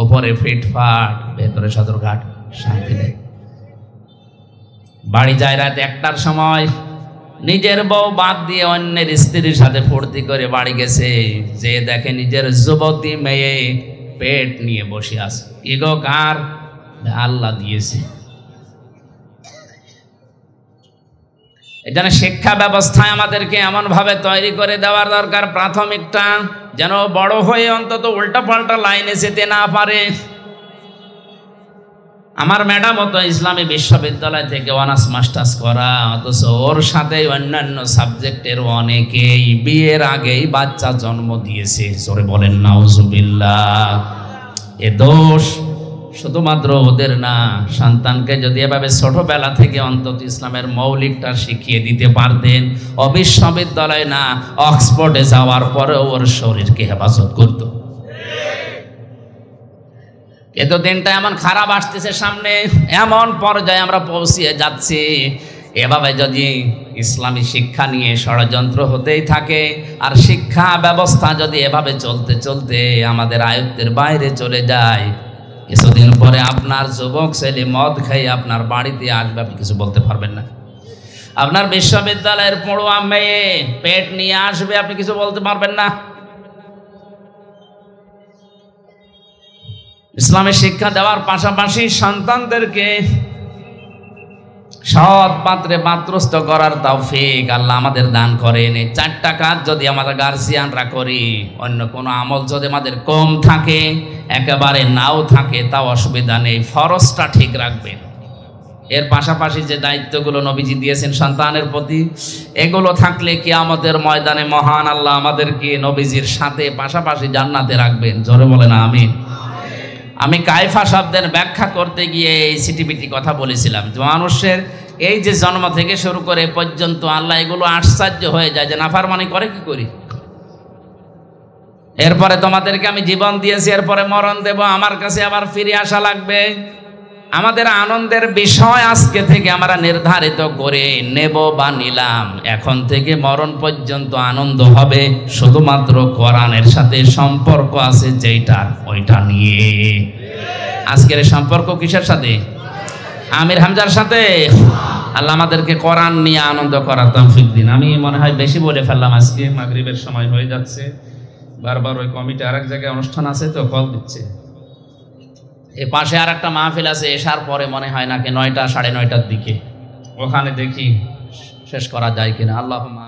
ওপরে ফিটফাট, ভেতরে সদরঘাট, শান্তি নেই। বাড়ি যায় রাত 1টার সময়, নিজের বউ বাদ দিয়ে অন্যের স্ত্রীর সাথে ফুর্তি করে বাড়ি গেছে, যে দেখে নিজের যুবতী মেয়ে পেট নিয়ে বসে আছে। কি গো, কার? আল্লাহ দিয়েছে। এজন্য শিক্ষা ব্যবস্থায় আমাদেরকে এমন ভাবে তৈরি করে দেওয়ার দরকার, প্রাথমিকটা যেন বড় হয়ে অন্তত উল্টা পাল্টা লাইনে যেতে না পারে। আমার ম্যাডাম তো ইসলামী বিশ্ববিদ্যালয় থেকে অনার্স মাস্টার্স করা, অথচ ওর সাথে অন্যান্য সাবজেক্টের অনেকেই বিয়ের আগেই বাচ্চা জন্ম দিয়েছে। জোরে বলেন নাউজুবিল্লাহ। এ দোষ শুধুমাত্র ওদের না, সন্তানকে যদি এভাবে ছোটবেলা থেকে অন্তত ইসলামের মৌলিকটা শিখিয়ে দিতে পারতেন, বিশ্ববিদ্যালয় না অক্সফোর্ডে যাওয়ার পরেও ওর শরীরকে হেফাজত করত। কিন্তু দিনটা এমন খারাপ আসতেছে সামনে, এমন পর্যায়ে আমরা পৌঁছিয়ে যাচ্ছি, এভাবে যদি ইসলামী শিক্ষা নিয়ে ষড়যন্ত্র হতেই থাকে আর শিক্ষা ব্যবস্থা যদি এভাবে চলতে চলতে আমাদের আয়ত্তের বাইরে চলে যায়, কিছুদিন পরে আপনার যুবক ছেলে মদ খেয়ে আপনার বাড়িতে আসবে, আপনি কিছু বলতে পারবেন না। আপনার বিশ্ববিদ্যালয়ের পড়ুয়া মেয়ে পেট নিয়ে আসবে, আপনি কিছু বলতে পারবেন না। ইসলামের শিক্ষা দেওয়ার পাশাপাশি সন্তানদেরকে সৎ পাত্রে পাত্রস্থ করার তৌফিক আল্লাহ আমাদের দান করেন। এই 4টা কাজ যদি আমাদের গার্জিয়ানরা করি, অন্য কোনো আমল যদি আমাদের কম থাকে, একেবারে নাও থাকে, তাও অসুবিধা নেই, ফরজটা ঠিক রাখবেন। এর পাশাপাশি যে দায়িত্বগুলো নবীজি দিয়েছেন সন্তানের প্রতি, এগুলো থাকলে কিয়ামতের ময়দানে মহান আল্লাহ আমাদেরকে নবীজির সাথে পাশাপাশি জান্নাতে রাখবেন। জোরে বলেন আমিন। আমি কায়ফা শব্দের ব্যাখ্যা করতে গিয়ে এই সিটিপিটি কথা বলেছিলাম যে মানুষের এই যে জন্ম থেকে শুরু করে পর্যন্ত আল্লাহ এগুলো আশ্চর্য হয়ে যায় যে নাফরমানি করে কি করি। এরপরে তোমাদেরকে আমি জীবন দিয়েছি, এরপরে মরণ দেব, আমার কাছে আবার ফিরে আসা লাগবে। আমাদের আনন্দের বিষয় আজকে থেকে আমরা নির্ধারিত করে নেব বা নিলাম, এখন থেকে মরণ পর্যন্ত আনন্দ হবে শুধুমাত্র কোরআনের সাথে সম্পর্ক আছে যেইটার, ওইটা নিয়ে। আজকের সম্পর্ক কিসের সাথে? আমির হামজার সাথে। আল্লাহ আমাদেরকে কোরআন নিয়ে আনন্দ করার তৌফিক দিন। আমি মনে হয় বেশি বলে ফেললাম, আজকে মাগরিবের সময় হয়ে যাচ্ছে, বারবার ওই কমিটি আরেক জায়গায় অনুষ্ঠান আছে তো কল দিচ্ছে। এ পাশে আর একটা মাহফিল আছে এশার পরে, মনে হয় নাকি 9টা সাড়ে 9টার দিকে, ওখানে দেখি শেষ করা যায় কিনা। আল্লাহুম্মা